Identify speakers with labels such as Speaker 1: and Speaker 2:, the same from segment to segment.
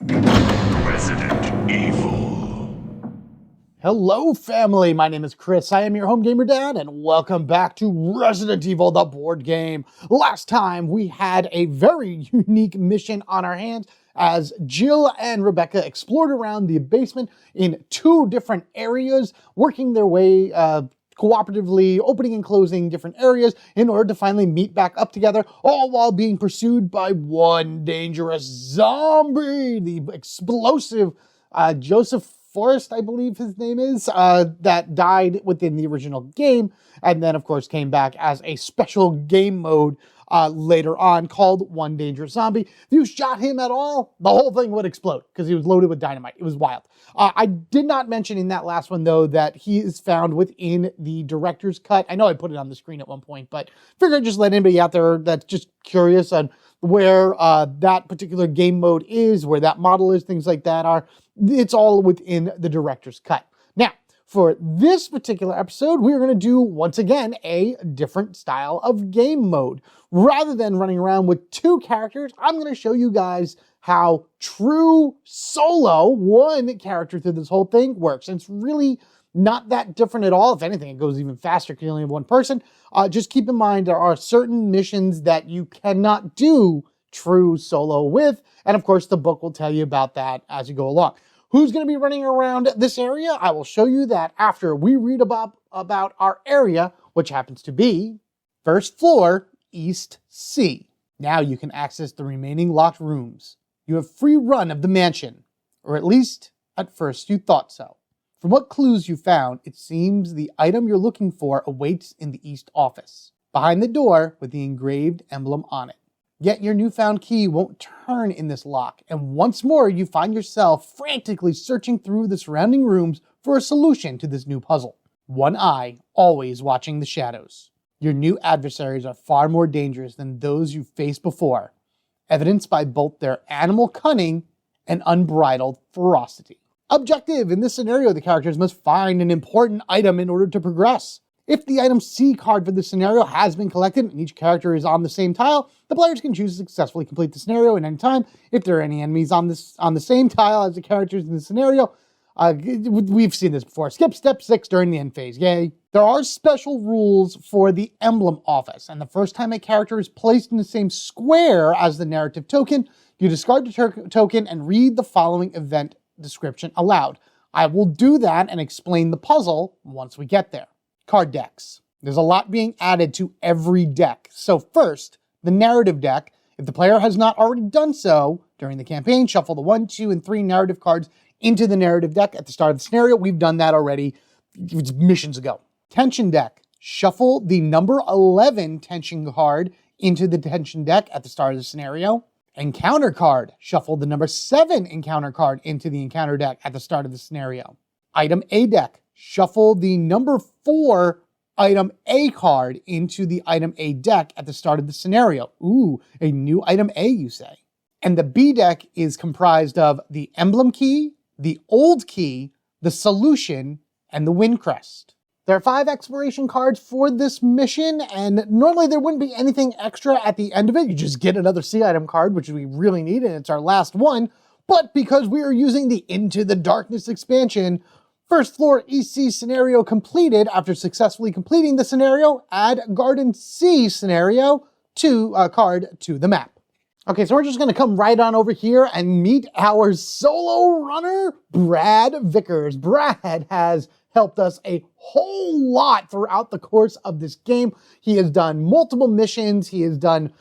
Speaker 1: Resident Evil.
Speaker 2: Hello family, my name is Chris, I am your home gamer dad, and welcome back to Resident Evil, the board game. Last time we had a very unique mission on our hands as Jill and Rebecca explored around the basement in 2 different areas, working their way cooperatively, opening and closing different areas in order to finally meet back up together, all while being pursued by one dangerous zombie, the explosive Joseph Forrest, I believe his name is, that died within the original game, and then of course came back as a special game mode later on called One Dangerous Zombie. If you shot him at all, the whole thing would explode because he was loaded with dynamite. It was wild. I did not mention in that last one though that he is found within the director's cut. I know I put it on the screen at one point, but figured I'd just let anybody out there that's just curious on where that particular game mode is, where that model is, things like that are. It's all within the director's cut. Now, for this particular episode, we're going to do, once again, a different style of game mode. Rather than running around with 2 characters, I'm going to show you guys how true solo, one character through this whole thing works. And it's really not that different at all. If anything, it goes even faster because you only have one person. Just keep in mind there are certain missions that you cannot do true solo with. And of course, the book will tell you about that as you go along. Who's going to be running around this area? I will show you that after we read about our area, which happens to be first floor, East C. Now you can access the remaining locked rooms. You have free run of the mansion, or at least at first you thought so. From what clues you found, it seems the item you're looking for awaits in the East office, behind the door with the engraved emblem on it. Yet your newfound key won't turn in this lock, and once more you find yourself frantically searching through the surrounding rooms for a solution to this new puzzle. One eye always watching the shadows. Your new adversaries are far more dangerous than those you faced before, evidenced by both their animal cunning and unbridled ferocity. Objective: in this scenario, the characters must find an important item in order to progress. If the item C card for the scenario has been collected and each character is on the same tile, the players can choose to successfully complete the scenario at any time. If there are any enemies on the same tile as the characters in the scenario, we've seen this before. Skip step 6 during the end phase, yay. There are special rules for the Emblem office, and the first time a character is placed in the same square as the narrative token, you discard the token and read the following event description aloud. I will do that and explain the puzzle once we get there. Card decks. There's a lot being added to every deck. So first, the narrative deck. If the player has not already done so during the campaign, shuffle the 1, 2, and 3 narrative cards into the narrative deck at the start of the scenario. We've done that already missions ago. Tension deck. Shuffle the number 11 tension card into the tension deck at the start of the scenario. Encounter card. Shuffle the number 7 encounter card into the encounter deck at the start of the scenario. Item A deck. Shuffle the number 4 item A card into the item A deck at the start of the scenario. Ooh, a new item A, you say. And the B deck is comprised of the emblem key, the old key, the solution, and the wind crest. There are 5 exploration cards for this mission, and normally there wouldn't be anything extra at the end of it. You just get another C item card, which we really need, and it's our last one. But because we are using the Into the Darkness expansion, first floor EC scenario completed. After successfully completing the scenario, add Garden C scenario card to the map. Okay, so we're just gonna come right on over here and meet our solo runner, Brad Vickers. Brad has helped us a whole lot throughout the course of this game. He has done multiple missions. He has done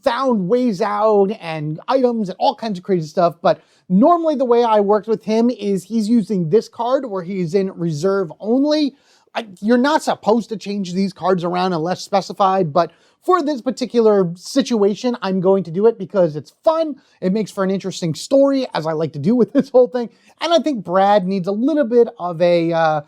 Speaker 2: found ways out and items and all kinds of crazy stuff. But normally the way I worked with him is he's using this card where he's in reserve only. You're not supposed to change these cards around unless specified, but for this particular situation, I'm going to do it because it's fun. It makes for an interesting story, as I like to do with this whole thing. And I think Brad needs a little bit of a,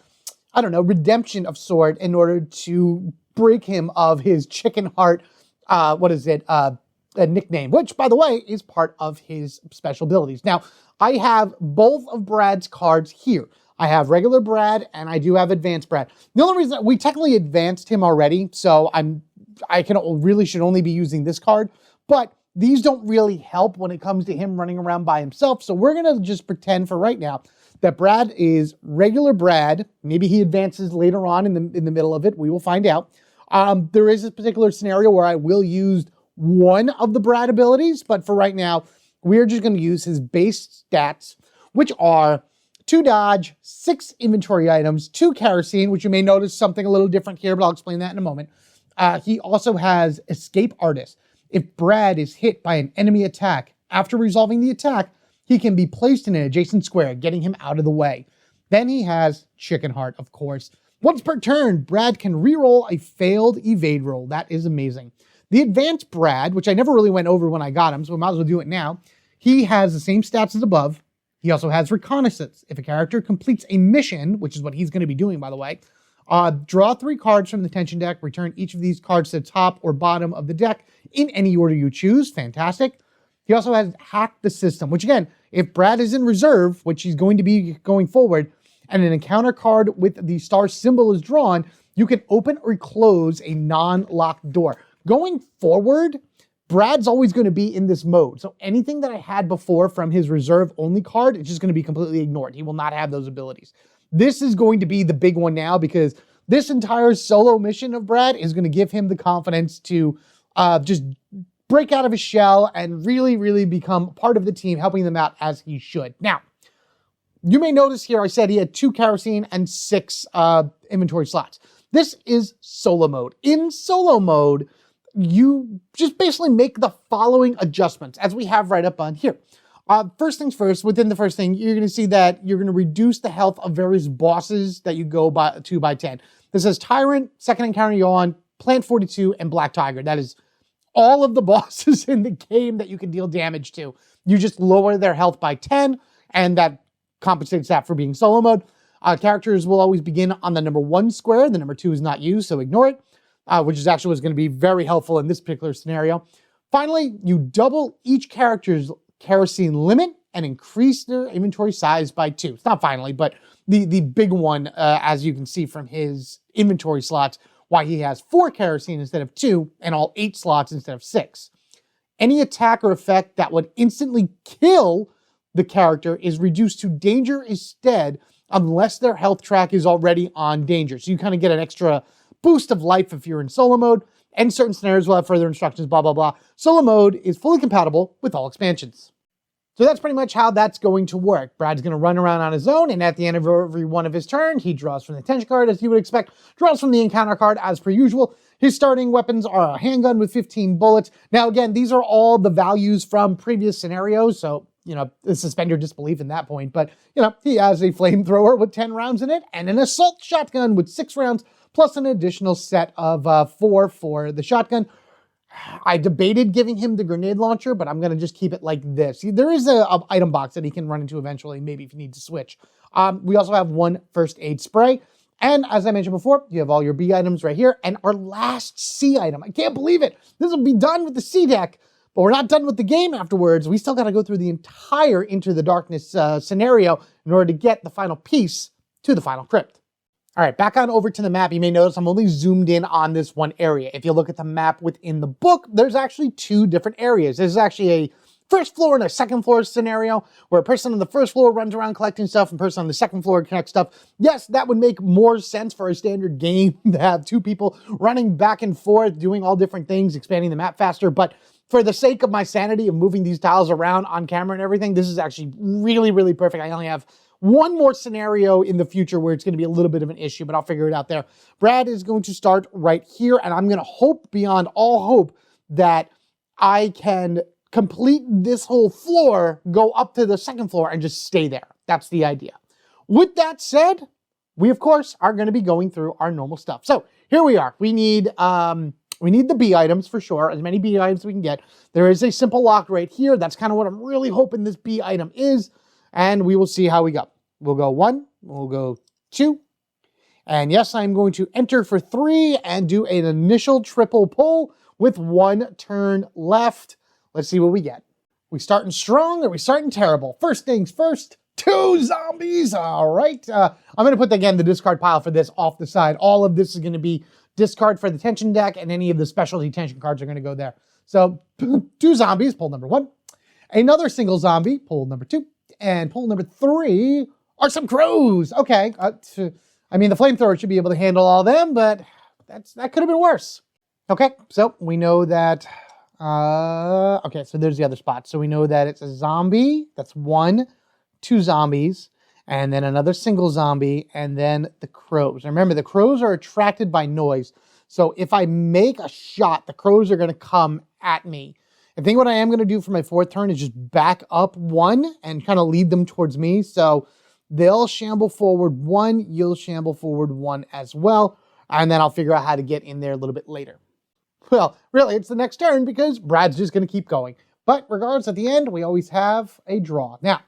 Speaker 2: redemption of sort in order to break him of his Chickenheart, a nickname, which, by the way, is part of his special abilities. Now, I have both of Brad's cards here. I have regular Brad and I do have advanced Brad. The only reason we technically advanced him already, so I should only be using this card, but these don't really help when it comes to him running around by himself. So we're going to just pretend for right now that Brad is regular Brad. Maybe he advances later on in the middle of it. We will find out. There is a particular scenario where I will use one of the Brad abilities, but for right now, we're just going to use his base stats, which are 2 dodge, 6 inventory items, 2 kerosene, which you may notice something a little different here, but I'll explain that in a moment. He also has escape artist. If Brad is hit by an enemy attack, after resolving the attack, he can be placed in an adjacent square, getting him out of the way. Then he has Chickenheart, of course. Once per turn, Brad can reroll a failed evade roll. That is amazing. The advanced Brad, which I never really went over when I got him, so we might as well do it now. He has the same stats as above. He also has reconnaissance. If a character completes a mission, which is what he's going to be doing, by the way, draw 3 cards from the tension deck, return each of these cards to the top or bottom of the deck in any order you choose. Fantastic. He also has Hack the System, which again, if Brad is in reserve, which he's going to be going forward, and an encounter card with the star symbol is drawn, you can open or close a non-locked door. Going forward, Brad's always going to be in this mode. So anything that I had before from his reserve only card, it's just going to be completely ignored. He will not have those abilities. This is going to be the big one now because this entire solo mission of Brad is going to give him the confidence to just break out of his shell and really, really become part of the team, helping them out as he should. Now, you may notice here I said he had 2 kerosene and 6 inventory slots. This is solo mode. In solo mode, you just basically make the following adjustments as we have right up on here. First things first, within the first thing, you're going to see that you're going to reduce the health of various bosses that you go by 2 by 10. This is Tyrant, Second Encounter you're on, Plant 42, and Black Tiger. That is all of the bosses in the game that you can deal damage to. You just lower their health by 10, and that compensates that for being solo mode. Characters will always begin on the number 1 square. The number 2 is not used, so ignore it, which is actually what's going to be very helpful in this particular scenario. Finally, you double each character's kerosene limit and increase their inventory size by 2. It's not finally, but the big one, as you can see from his inventory slots, why he has 4 kerosene instead of 2 and all 8 slots instead of 6. Any attack or effect that would instantly kill the character is reduced to danger instead unless their health track is already on danger. So you kind of get an extra boost of life if you're in solo mode, and certain scenarios will have further instructions, blah, blah, blah. Solo mode is fully compatible with all expansions. So that's pretty much how that's going to work. Brad's going to run around on his own, and at the end of every one of his turns, he draws from the tension card, as you would expect, draws from the encounter card, as per usual. His starting weapons are a handgun with 15 bullets. Now, again, these are all the values from previous scenarios, so, suspend your disbelief in that point. But, he has a flamethrower with 10 rounds in it, and an assault shotgun with 6 rounds, plus an additional set of 4 for the shotgun. I debated giving him the grenade launcher, but I'm going to just keep it like this. There is a item box that he can run into eventually, maybe if you need to switch. We also have 1 first aid spray. And as I mentioned before, you have all your B items right here. And our last C item, I can't believe it. This will be done with the C deck, but we're not done with the game afterwards. We still got to go through the entire Into the Darkness scenario in order to get the final piece to the final crypt. All right, back on over to the map. You may notice I'm only zoomed in on this one area. If you look at the map within the book, there's actually 2 different areas. There's actually a first floor and a second floor scenario where a person on the first floor runs around collecting stuff and a person on the second floor collects stuff. Yes, that would make more sense for a standard game to have 2 people running back and forth, doing all different things, expanding the map faster. But for the sake of my sanity of moving these tiles around on camera and everything, this is actually really, really perfect. I only have 1 more scenario in the future where it's going to be a little bit of an issue, but I'll figure it out there. Brad is going to start right here, and I'm going to hope beyond all hope that I can complete this whole floor, go up to the second floor, and just stay there. That's the idea. With that said, we, of course, are going to be going through our normal stuff. So here we are. We need the B items for sure, as many B items as we can get. There is a simple lock right here. That's kind of what I'm really hoping this B item is. And we will see how we go. We'll go 1, we'll go 2. And yes, I'm going to enter for 3 and do an initial triple pull with 1 turn left. Let's see what we get. We starting strong or we starting terrible? First things first, 2 zombies. All right. I'm going to put, again, the discard pile for this off the side. All of this is going to be discard for the tension deck, and any of the specialty tension cards are going to go there. So 2 zombies, pull number 1. Another single zombie, pull number 2. And pull number 3 are some crows. Okay, I mean, the flamethrower should be able to handle all of them, but that could have been worse. Okay, so we know that, okay, so there's the other spot. So we know that it's a zombie, that's 1, 2 zombies, and then another single zombie, and then the crows. Remember, the crows are attracted by noise. So if I make a shot, the crows are gonna come at me. I think what I am gonna do for my 4th turn is just back up 1 and kind of lead them towards me. So they'll shamble forward 1, you'll shamble forward 1 as well, and then I'll figure out how to get in there a little bit later. Well, really, it's the next turn because Brad's just gonna keep going. But regardless, at the end, we always have a draw. Now,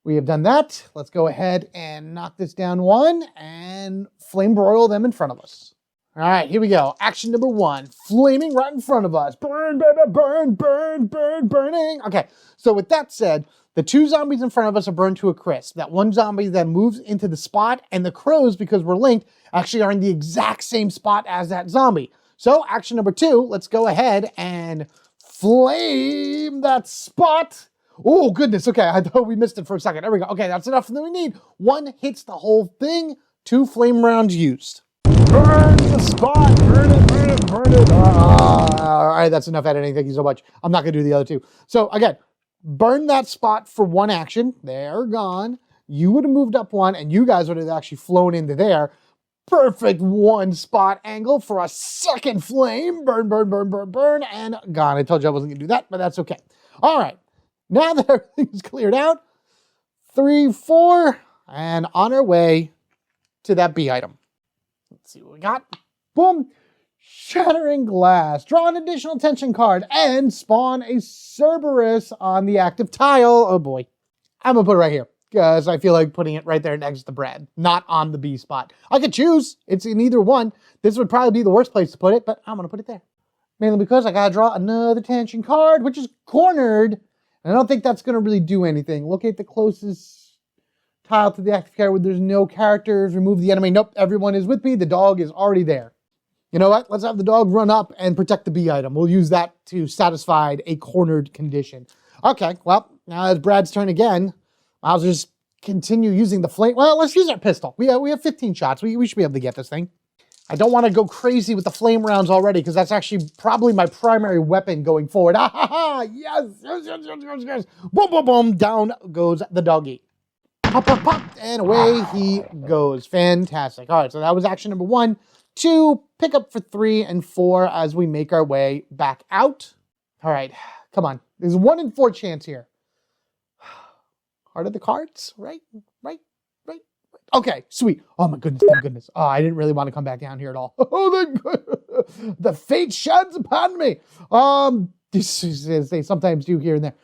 Speaker 2: we have done that. Let's go ahead and knock this down 1 and flame broil them in front of us. All right, here we go. Action number 1, flaming right in front of us. Burn, baby, burn, burn, burn, burning. Okay, so with that said, the 2 zombies in front of us are burned to a crisp. That 1 zombie then moves into the spot, and the crows, because we're linked, actually are in the exact same spot as that zombie. So action number 2, let's go ahead and flame that spot. Oh, goodness. Okay, I thought we missed it for a second. There we go. Okay, that's enough that we need. 1 hits the whole thing, 2 flame rounds used. Burn the spot. Burn it, burn it, burn it. All right, that's enough editing. Thank you so much. I'm not going to do the other 2. So again, burn that spot for 1 action. They're gone. You would have moved up 1, and you guys would have actually flown into there. Perfect 1 spot angle for a 2nd flame. Burn, burn, burn, burn, burn, and gone. I told you I wasn't going to do that, but that's okay. All right. Now that everything's cleared out, 3, 4, and on our way to that B item. Let's see what we got. Boom. Shattering glass. Draw an additional tension card and spawn a Cerberus on the active tile. Oh boy. I'm going to put it right here because I feel like putting it right there next to Brad, not on the B spot. I could choose. It's in either one. This would probably be the worst place to put it, but I'm going to put it there. Mainly because I got to draw another tension card, which is cornered. And I don't think that's going to really do anything. Locate the closest tile to the active character where there's no characters. Remove the enemy. Nope, everyone is with me. The dog is already there. You know what? Let's have the dog run up and protect the B item. We'll use that to satisfy a cornered condition. Okay, well, now it's Brad's turn again. I'll just continue using the flame. Well, let's use our pistol. We have 15 shots. We should be able to get this thing. I don't want to go crazy with the flame rounds already because that's actually probably my primary weapon going forward. Ah, ha, ha, yes, yes, yes, yes, yes, yes. Boom, boom, boom, down goes the doggy. Pop, pop, pop, and away he goes. Fantastic. All right, so that was action number 1. 2, pick up for 3 and 4 as we make our way back out. All right, come on. There's 1 in 4 chance here. Heart of the cards, right? Okay, sweet. Oh my goodness, thank goodness. Oh, I didn't really want to come back down here at all. Oh, the fate sheds upon me. This is, as they sometimes do here and there.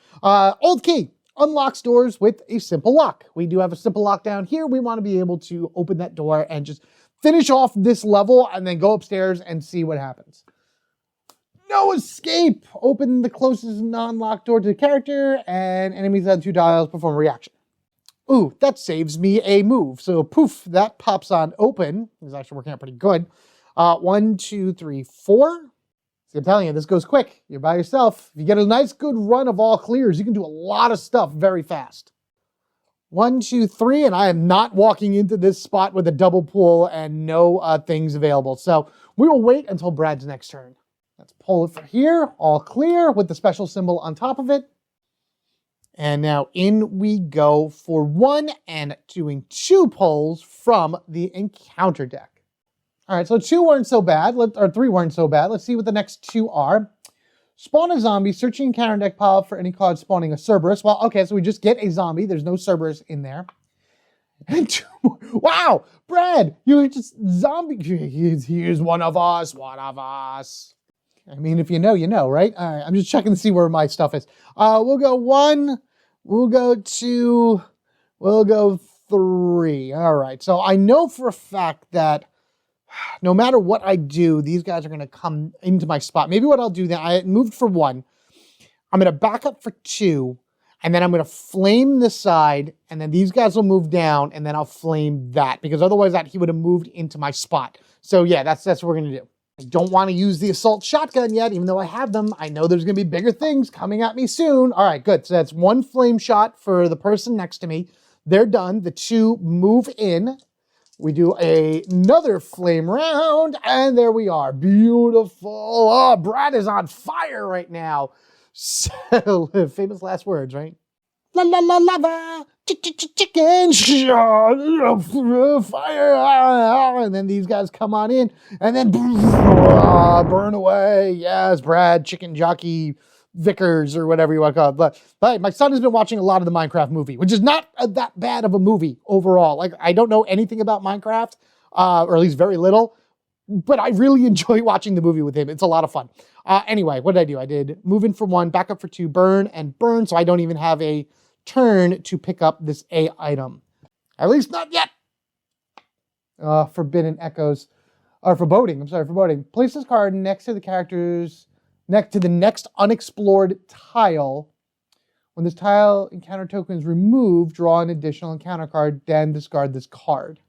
Speaker 2: Old key unlocks doors with a simple lock. We do have a simple lock down here. We want to be able to open that door and just finish off this level and then go upstairs and see what happens. No escape. Open the closest non-locked door to the character and enemies on 2 tiles perform a reaction. Ooh, that saves me a move. So poof, that pops on open. It's actually working out pretty good. 1, 2, 3, 4. See, I'm telling you, this goes quick. You're by yourself. If you get a nice good run of all clears, you can do a lot of stuff very fast. 1, 2, 3, and I am not walking into this spot with a double pull and no things available. So we will wait until Brad's next turn. Let's pull it for here, all clear with the special symbol on top of it. And now in we go for 1 and doing 2 pulls from the encounter deck. All right, so 2 weren't so bad, or 3 weren't so bad. Let's see what the next 2 are. Spawn a zombie, searching encounter deck pile for any card spawning a Cerberus. Well, okay, so we just get a zombie. There's no Cerberus in there. And 2 more. Wow, Brad, you're just zombie. Here's one of us, I mean, if you know, you know, right? All right, I'm just checking to see where my stuff is. We'll go 1, we'll go 2, we'll go 3. All right, so I know for a fact that no matter what I do, these guys are going to come into my spot. Maybe what I'll do then, I moved for 1. I'm going to back up for 2, and then I'm going to flame this side, and then these guys will move down, and then I'll flame that, because otherwise that he would have moved into my spot. So yeah, that's what we're going to do. I don't want to use the assault shotgun yet, even though I have them. I know there's going to be bigger things coming at me soon. All right, good. So that's one flame shot for the person next to me. They're done. The two move in. We do another flame round, and there we are. Beautiful. Oh, Brad is on fire right now. So, famous last words, right? La la la lava, chicken, fire, and then these guys come on in, and then burn away. Yes, Brad, chicken jockey, Vickers, or whatever you want to call it. But my son has been watching a lot of the Minecraft movie, which is not that bad of a movie overall. Like, I don't know anything about Minecraft, or at least very little, but I really enjoy watching the movie with him. It's a lot of fun. Anyway, what did I do? I did move in for one, back up for two, burn, and burn, so I don't even have a turn to pick up this A item. At least not yet. Forbidden Echoes. Or foreboding. I'm sorry, foreboding. Place this card next to the characters, next to the next unexplored tile. When this tile encounter token is removed, draw an additional encounter card, then discard this card.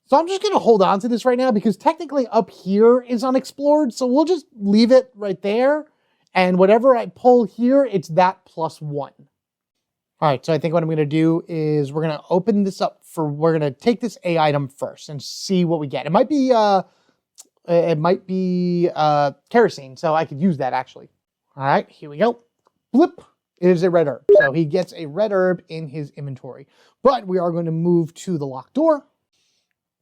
Speaker 2: So I'm just going to hold on to this right now because technically up here is unexplored. So we'll just leave it right there. And whatever I pull here, it's that +1. All right, so I think what I'm going to do is we're going to open this up we're going to take this A item first and see what we get. It might be kerosene, so I could use that actually. All right, here we go. Blip. It is a red herb. So he gets a red herb in his inventory. But we are going to move to the locked door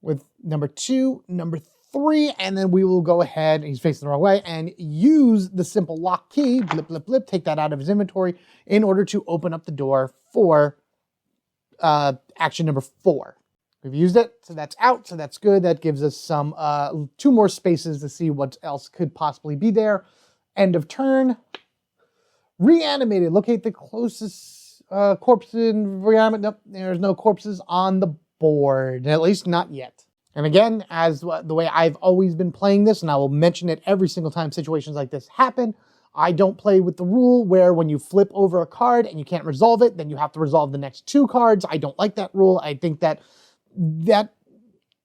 Speaker 2: with number 2, number 3, and then we will go ahead, he's facing the wrong way, and use the simple lock key, blip, blip, blip, take that out of his inventory in order to open up the door for action number 4. We've used it, so that's out, so that's good. That gives us some 2 more spaces to see what else could possibly be there. End of turn. Reanimated. Locate the closest corpse in reanimate. Nope, there's no corpses on the board, at least not yet. And again, as the way I've always been playing this, and I will mention it every single time situations like this happen, I don't play with the rule where when you flip over a card and you can't resolve it, then you have to resolve the next 2 cards. I don't like that rule. I think that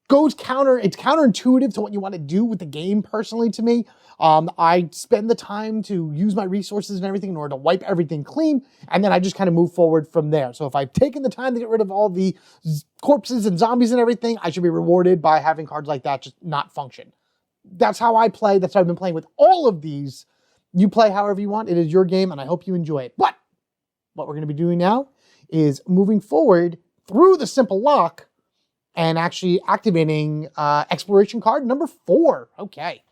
Speaker 2: goes it's counterintuitive to what you want to do with the game personally to me. I spend the time to use my resources and everything in order to wipe everything clean, and then I just kind of move forward from there. So if I've taken the time to get rid of all the corpses and zombies and everything, I should be rewarded by having cards like that just not function. That's how I play. That's how I've been playing with all of these. You play however you want. It is your game, and I hope you enjoy it. But what we're going to be doing now is moving forward through the simple lock and actually activating exploration card number 4. Okay.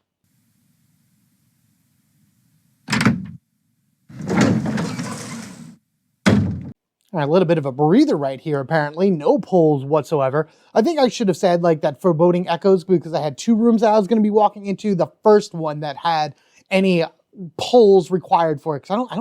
Speaker 2: All right, a little bit of a breather right here, apparently. No pulls whatsoever. I think I should have said like that foreboding echoes because I had 2 rooms that I was going to be walking into. The first one that had any pulls required for it. Because I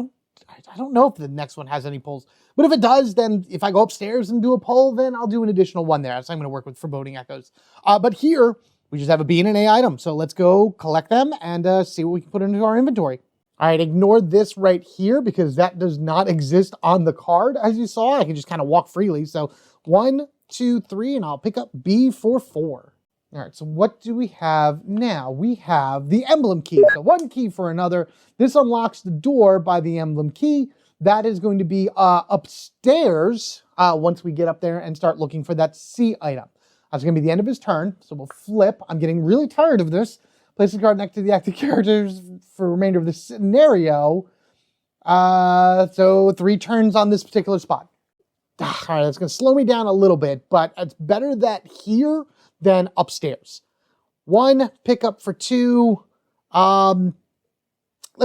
Speaker 2: don't know if the next one has any pulls. But if it does, then if I go upstairs and do a pull, then I'll do an additional one there. So I'm going to work with foreboding echoes. But here, we just have a B and an A item. So let's go collect them and see what we can put into our inventory. All right, ignore this right here because that does not exist on the card. As you saw, I can just kind of walk freely. So 1, 2, 3, and I'll pick up B for 4. All right, so what do we have now? We have the emblem key. So 1 key for another. This unlocks the door by the emblem key. That is going to be upstairs once we get up there and start looking for that C item. That's going to be the end of his turn, so we'll flip. I'm getting really tired of this. Place the card next to the active characters for the remainder of the scenario. So 3 turns on this particular spot. All right, that's going to slow me down a little bit, but it's better that here than upstairs. 1 pickup for 2. Let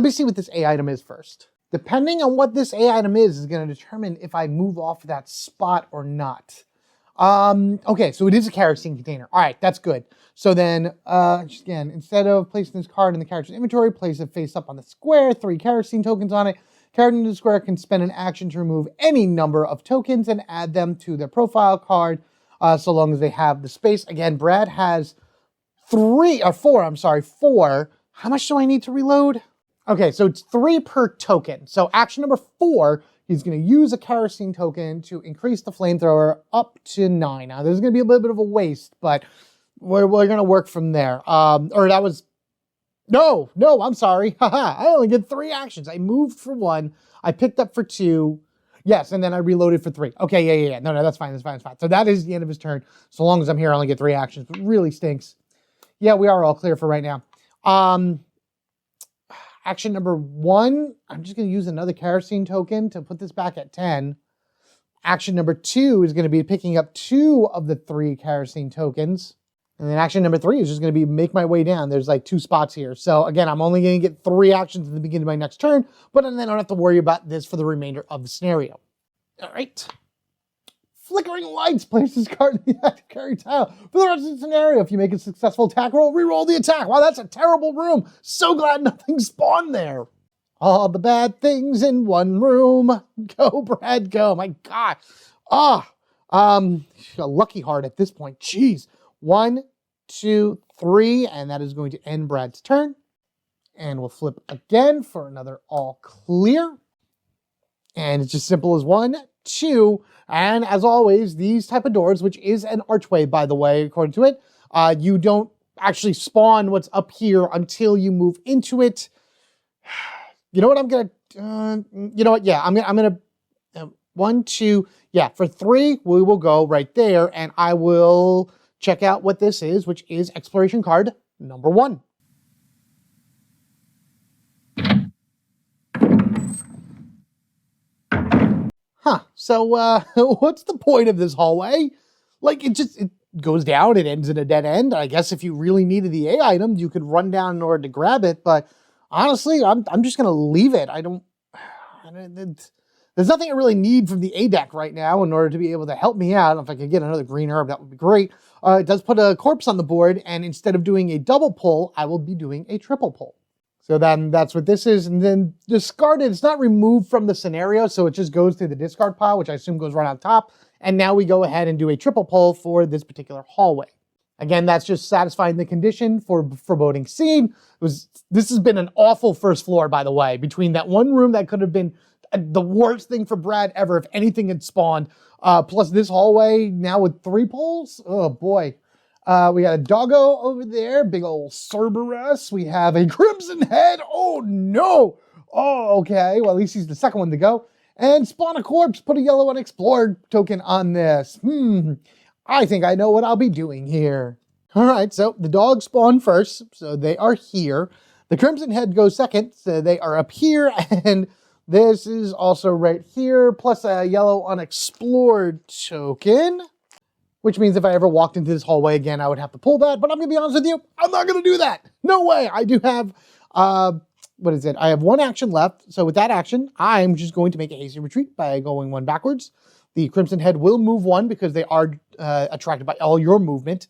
Speaker 2: me see what this A item is first. Depending on what this A item is going to determine if I move off that spot or not. Okay, so it is a kerosene container. All right, that's good. So then, again, instead of placing this card in the character's inventory, place it face up on the square, 3 kerosene tokens on it. Character in the square can spend an action to remove any number of tokens and add them to their profile card, so long as they have the space. Again, Brad has 4. How much do I need to reload? Okay, so it's 3 per token. So action number 4, he's going to use a kerosene token to increase the flamethrower up to 9. Now, there's going to be a little bit of a waste, but we're going to work from there. Or that was No, I'm sorry. Haha, I only did 3 actions. I moved for 1, I picked up for 2, yes, and then I reloaded for 3. Okay, yeah. No, that's fine. So that is the end of his turn. So long as I'm here, I only get 3 actions, but really stinks. Yeah, we are all clear for right now. Action number 1, I'm just going to use another kerosene token to put this back at 10. Action number 2 is going to be picking up 2 of the 3 kerosene tokens. And then action number 3 is just going to be make my way down. There's like 2 spots here. So again, I'm only going to get 3 actions at the beginning of my next turn, but then I don't have to worry about this for the remainder of the scenario. All right. Flickering lights, place this card in the active carry tile. For the rest of the scenario, if you make a successful attack roll, reroll the attack. Wow, that's a terrible room. So glad nothing spawned there. All the bad things in one room. Go, Brad, go. My God. A lucky heart at this point. Jeez. 1, 2, 3, and that is going to end Brad's turn. And we'll flip again for another all clear. And it's just simple as 1, 2, and as always, these type of doors, which is an archway, by the way, according to it, you don't actually spawn what's up here until you move into it. You know what I'm gonna, you know what, yeah, I'm gonna 1, 2, yeah, for 3, we will go right there, and I will check out what this is, which is exploration card number 1. Huh, so what's the point of this hallway? Like, it goes down, it ends in a dead end. I guess if you really needed the A item, you could run down in order to grab it, but honestly, I'm just gonna leave it. There's nothing I really need from the A deck right now in order to be able to help me out. If I could get another green herb, that would be great. It does put a corpse on the board, and instead of doing a double pull, I will be doing a triple pull. So then that's what this is. And then discarded, it's not removed from the scenario, so it just goes to the discard pile, which I assume goes right on top. And now we go ahead and do a triple pull for this particular hallway. Again, that's just satisfying the condition for foreboding seed. This has been an awful first floor, by the way, between that one room that could have been the worst thing for Brad ever if anything had spawned, plus this hallway now with 3 pulls. Oh boy. We got a doggo over there, big old Cerberus. We have a crimson head. Oh no. Oh, okay. Well, at least he's the second one to go. And spawn a corpse, put a yellow unexplored token on this. I think I know what I'll be doing here. All right, so the dogs spawn first, so they are here. The crimson head goes second, so they are up here, and this is also right here, plus a yellow unexplored token, which means if I ever walked into this hallway again, I would have to pull that, but I'm gonna be honest with you, I'm not gonna do that. No way. I do have, what is it? I have 1 action left, so with that action, I'm just going to make a hasty retreat by going 1 backwards. The crimson head will move 1 because they are attracted by all your movement.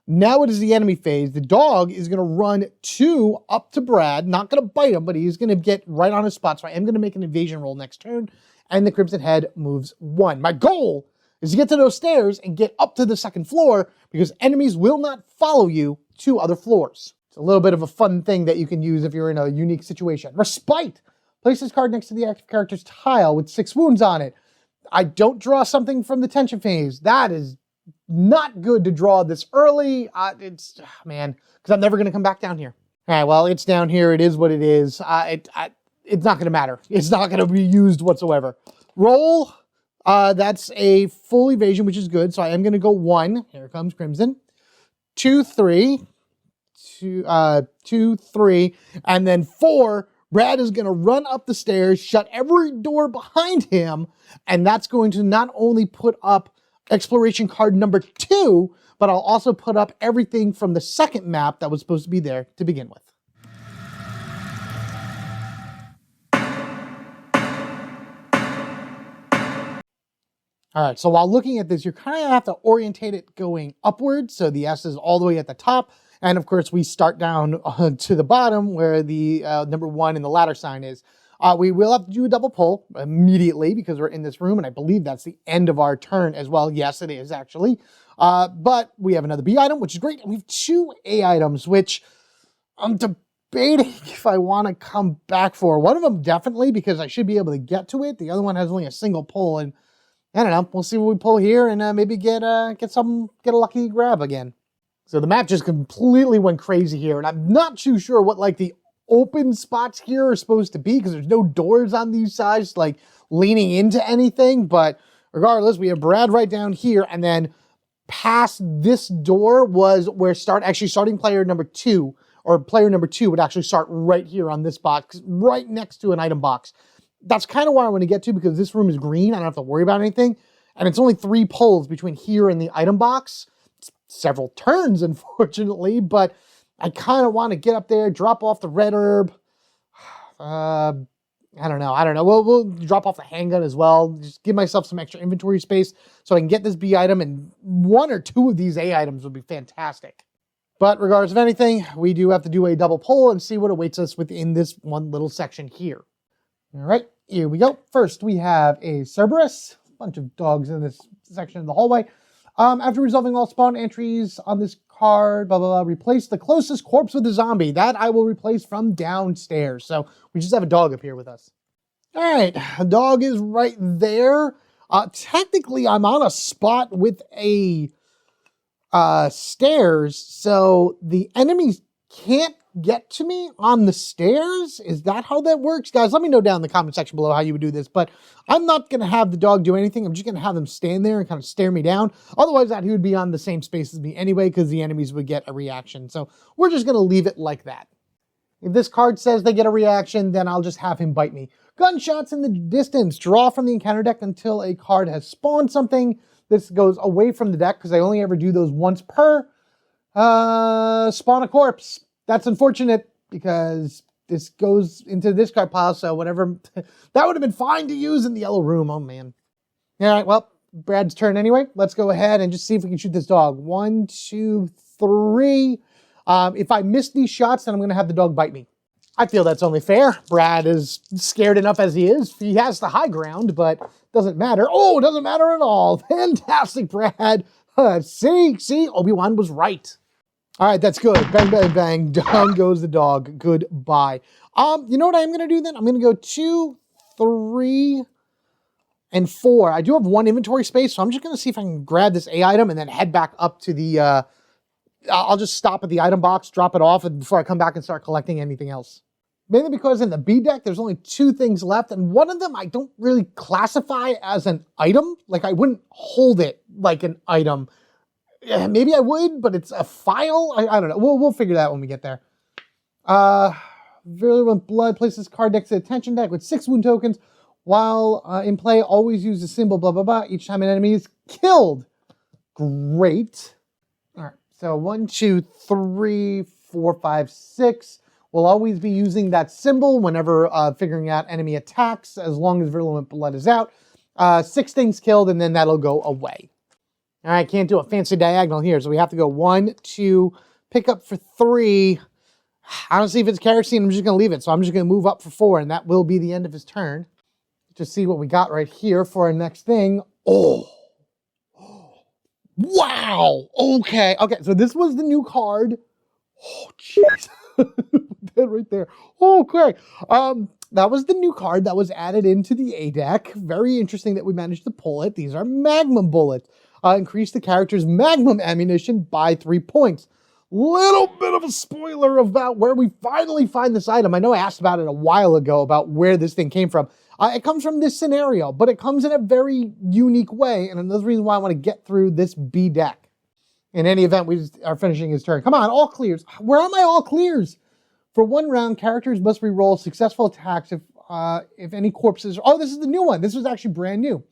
Speaker 2: Now it is the enemy phase. The dog is going to run 2 up to Brad. Not going to bite him, but he's going to get right on his spot. So I am going to make an evasion roll next turn. And the crimson head moves 1. My goal is to get to those stairs and get up to the 2nd floor because enemies will not follow you to other floors. It's a little bit of a fun thing that you can use if you're in a unique situation. Respite. Place this card next to the active character's tile with 6 wounds on it. I don't draw something from the tension phase. That is not good to draw this early. Man, because I'm never going to come back down here. All right, well, it's down here. It is what it is. It's not going to matter. It's not going to be used whatsoever. Roll. That's a full evasion, which is good. So I am going to go 1. Here comes Crimson. 2, 3. 2, 3. And then 4. Brad is going to run up the stairs, shut every door behind him, and that's going to not only put up exploration card number 2, but I'll also put up everything from the 2nd map that was supposed to be there to begin with. All right, so while looking at this, you kind of have to orientate it going upwards, so the S is all the way at the top. And of course, we start down to the bottom where the number 1 in the ladder sign is. We will have to do a double pull immediately because we're in this room, and I believe that's the end of our turn as well. Yes, it is actually. But we have another B item, which is great. And we have 2 A items, which I'm debating if I want to come back for. One of them definitely because I should be able to get to it. The other one has only a single pull, and I don't know. We'll see what we pull here and maybe get a lucky grab again. So the map just completely went crazy here, and I'm not too sure what like the open spots here are supposed to be because there's no doors on these sides like leaning into anything. But regardless, we have Brad right down here, and then past this door was where starting player number 2, or player number 2 would actually start right here on this box, right next to an item box. That's kind of where I want to get to because this room is green. I don't have to worry about anything. And it's only 3 pulls between here and the item box. It's several turns, unfortunately, but I kind of want to get up there, drop off the red herb. I don't know. We'll drop off the handgun as well. Just give myself some extra inventory space so I can get this B item, and 1 or 2 of these A items would be fantastic. But regardless of anything, we do have to do a double pull and see what awaits us within this one little section here. All right, here we go. First, we have a Cerberus. A bunch of dogs in this section of the hallway. After resolving all spawn entries on this card, blah, blah, blah, replace the closest corpse with a zombie. That I will replace from downstairs. So we just have a dog up here with us. All right, a dog is right there. Technically, I'm on a spot with a stairs, so the enemies can't get to me on the stairs. Is that how that works? Guys, let me know down in the comment section below how you would do this, but I'm not going to have the dog do anything. I'm just going to have them stand there and kind of stare me down. Otherwise, he would be on the same space as me anyway because the enemies would get a reaction. So we're just going to leave it like that. If this card says they get a reaction, then I'll just have him bite me. Gunshots in the distance. Draw from the encounter deck until a card has spawned something. This goes away from the deck because I only ever do those once per. Spawn a corpse. That's unfortunate because this goes into the discard pile, so whatever. That would have been fine to use in the yellow room. Oh, man. All right, well, Brad's turn anyway. Let's go ahead and just see if we can shoot this dog. 1, 2, 3. If I miss these shots, then I'm going to have the dog bite me. I feel that's only fair. Brad is scared enough as he is. He has the high ground, but doesn't matter. Oh, it doesn't matter at all. Fantastic, Brad. See, Obi-Wan was right. All right, that's good. Bang, bang, bang. Down goes the dog. Goodbye. You know what I'm going to do then? I'm going to go 2, 3, and 4. I do have 1 inventory space, so I'm just going to see if I can grab this A item and then head back up to the... I'll just stop at the item box, drop it off, and before I come back and start collecting anything else. Mainly because in the B deck, there's only 2 things left, and one of them I don't really classify as an item. Like, I wouldn't hold it like an item. Maybe I would, but it's a file. I don't know. We'll figure that out when we get there. Virulent Blood places card next to the attention deck with 6 wound tokens. While in play, always use the symbol blah, blah, blah. Each time an enemy is killed. Great. All right. So 1, 2, 3, 4, 5, 6. We'll always be using that symbol whenever figuring out enemy attacks, as long as Virulent Blood is out. 6 things killed, and then that'll go away. All right, can't do a fancy diagonal here, so we have to go 1, 2, pick up for 3. I don't see if it's kerosene. I'm just going to leave it, so I'm just going to move up for 4, and that will be the end of his turn. Just see what we got right here for our next thing. Oh. Wow. Okay, so this was the new card. Oh, jeez. That right there. Okay. That was the new card that was added into the A deck. Very interesting that we managed to pull it. These are Magnum bullets. Increase the character's Magnum ammunition by 3 points. Little bit of a spoiler about where we finally find this item. I know I asked about it a while ago about where this thing came from. It comes from this scenario, but it comes in a very unique way, and another reason why I want to get through this B deck. In any event, we are finishing his turn. Come on, all clears. Where are my all clears? For 1 round, characters must re-roll successful attacks if any corpses... Oh, this is the new one. This was actually brand new.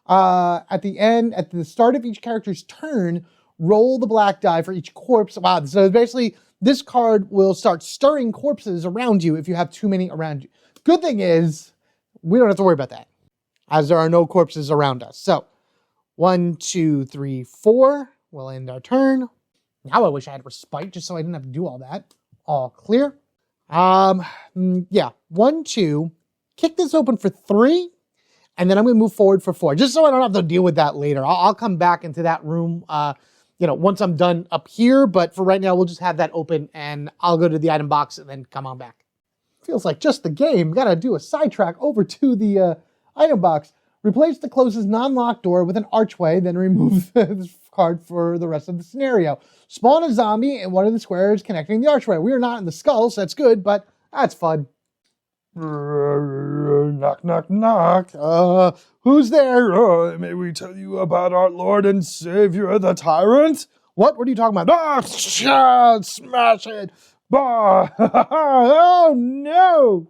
Speaker 2: At the start of each character's turn, roll the black die for each corpse. Wow, so basically, this card will start stirring corpses around you if you have too many around you. Good thing is, we don't have to worry about that, as there are no corpses around us. So, 1, 2, 3, 4. We'll end our turn. Now I wish I had respite, just so I didn't have to do all that. All clear. Yeah, 1, 2. Kick this open for 3. And then I'm going to move forward for 4, just so I don't have to deal with that later. I'll come back into that room, once I'm done up here. But for right now, we'll just have that open, and I'll go to the item box and then come on back. Feels like just the game. Got to do a sidetrack over to the item box. Replace the closest non-locked door with an archway, then remove this card for the rest of the scenario. Spawn a zombie in one of the squares connecting the archway. We are not in the skull, so that's good, but that's fun. Knock, knock, knock. Who's there? May we tell you about our Lord and Savior, the tyrant? What? What are you talking about? Ah, smash it. Bah. Oh, no.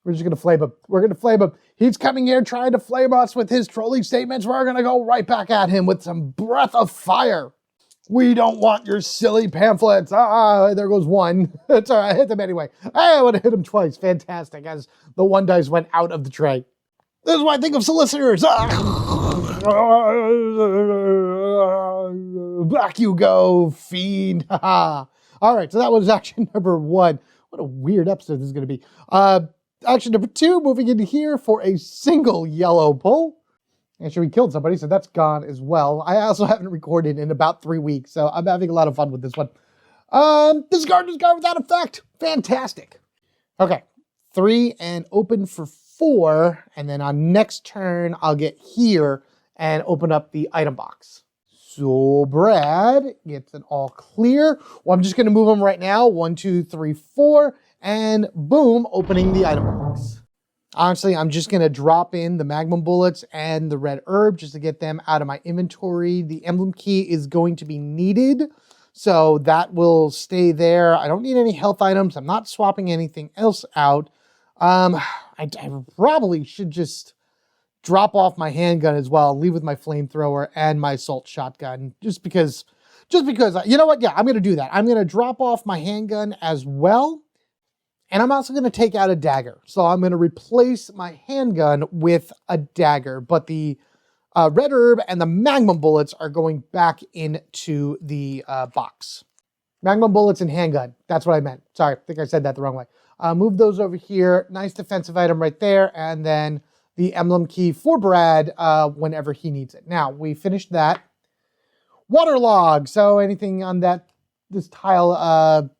Speaker 2: We're just going to flame him. We're going to flame him. He's coming here trying to flame us with his trolling statements. We're going to go right back at him with some breath of fire. We don't want your silly pamphlets. There goes one. It's all right. I hit them anyway. I would have hit him twice. Fantastic. As the one dice went out of the tray. This is what I think of solicitors. Back you go, fiend. All right. So that was action number 1. What a weird episode this is going to be. Action number 2, moving into here for a single yellow pull. Actually, we killed somebody, so that's gone as well. I also haven't recorded in about 3 weeks, so I'm having a lot of fun with this one. Discard without effect. Fantastic. Okay, 3 and open for 4, and then on next turn, I'll get here and open up the item box. So Brad gets an all clear. Well, I'm just going to move them right now. 1, 2, 3, 4, and boom, opening the item box. Honestly, I'm just going to drop in the Magnum bullets and the red herb just to get them out of my inventory. The emblem key is going to be needed, so that will stay there. I don't need any health items. I'm not swapping anything else out. I probably should just drop off my handgun as well, leave with my flamethrower and my assault shotgun, just because, you know what? Yeah, I'm going to do that. I'm going to drop off my handgun as well. And I'm also going to take out a dagger. So I'm going to replace my handgun with a dagger. But the red herb and the magnum bullets are going back into the box. Magnum bullets and handgun. That's what I meant. Sorry, I think I said that the wrong way. Move those over here. Nice defensive item right there. And then the emblem key for Brad whenever he needs it. Now, we finished that. Waterlog. So anything on this tile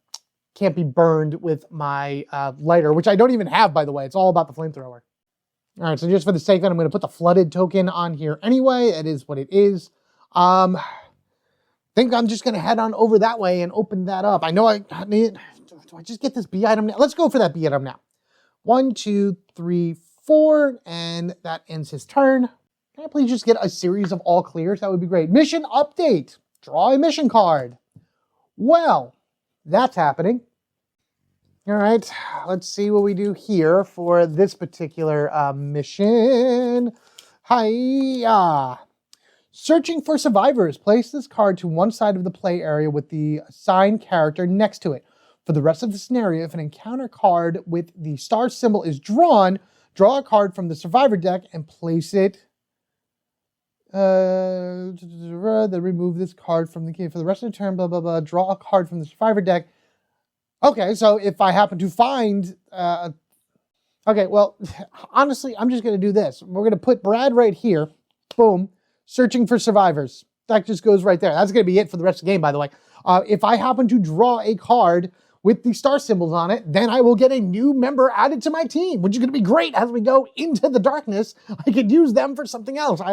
Speaker 2: can't be burned with my lighter, which I don't even have, by the way. It's all about the flamethrower. All right, so just for the sake of it, I'm going to put the flooded token on here anyway. It is what it is. Think I'm just going to head on over that way and open that up. I know I need... Do I just get this B item now? Let's go for that B item now. 1, 2, 3, 4, and that ends his turn. Can I please just get a series of all clears? That would be great. Mission update. Draw a mission card. Well, that's happening. All right, let's see what we do here for this particular mission. Hiya! Searching for survivors. Place this card to one side of the play area with the assigned character next to it. For the rest of the scenario, if an encounter card with the star symbol is drawn, draw a card from the survivor deck and place it. Then remove this card from the game. For the rest of the turn, blah, blah, blah. Draw a card from the survivor deck. Okay, so if I happen to find... okay, well, honestly, I'm just going to do this. We're going to put Brad right here. Boom. Searching for survivors. That just goes right there. That's going to be it for the rest of the game, by the way. If I happen to draw a card with the star symbols on it, then I will get a new member added to my team, which is going to be great as we go into the darkness. I could use them for something else. I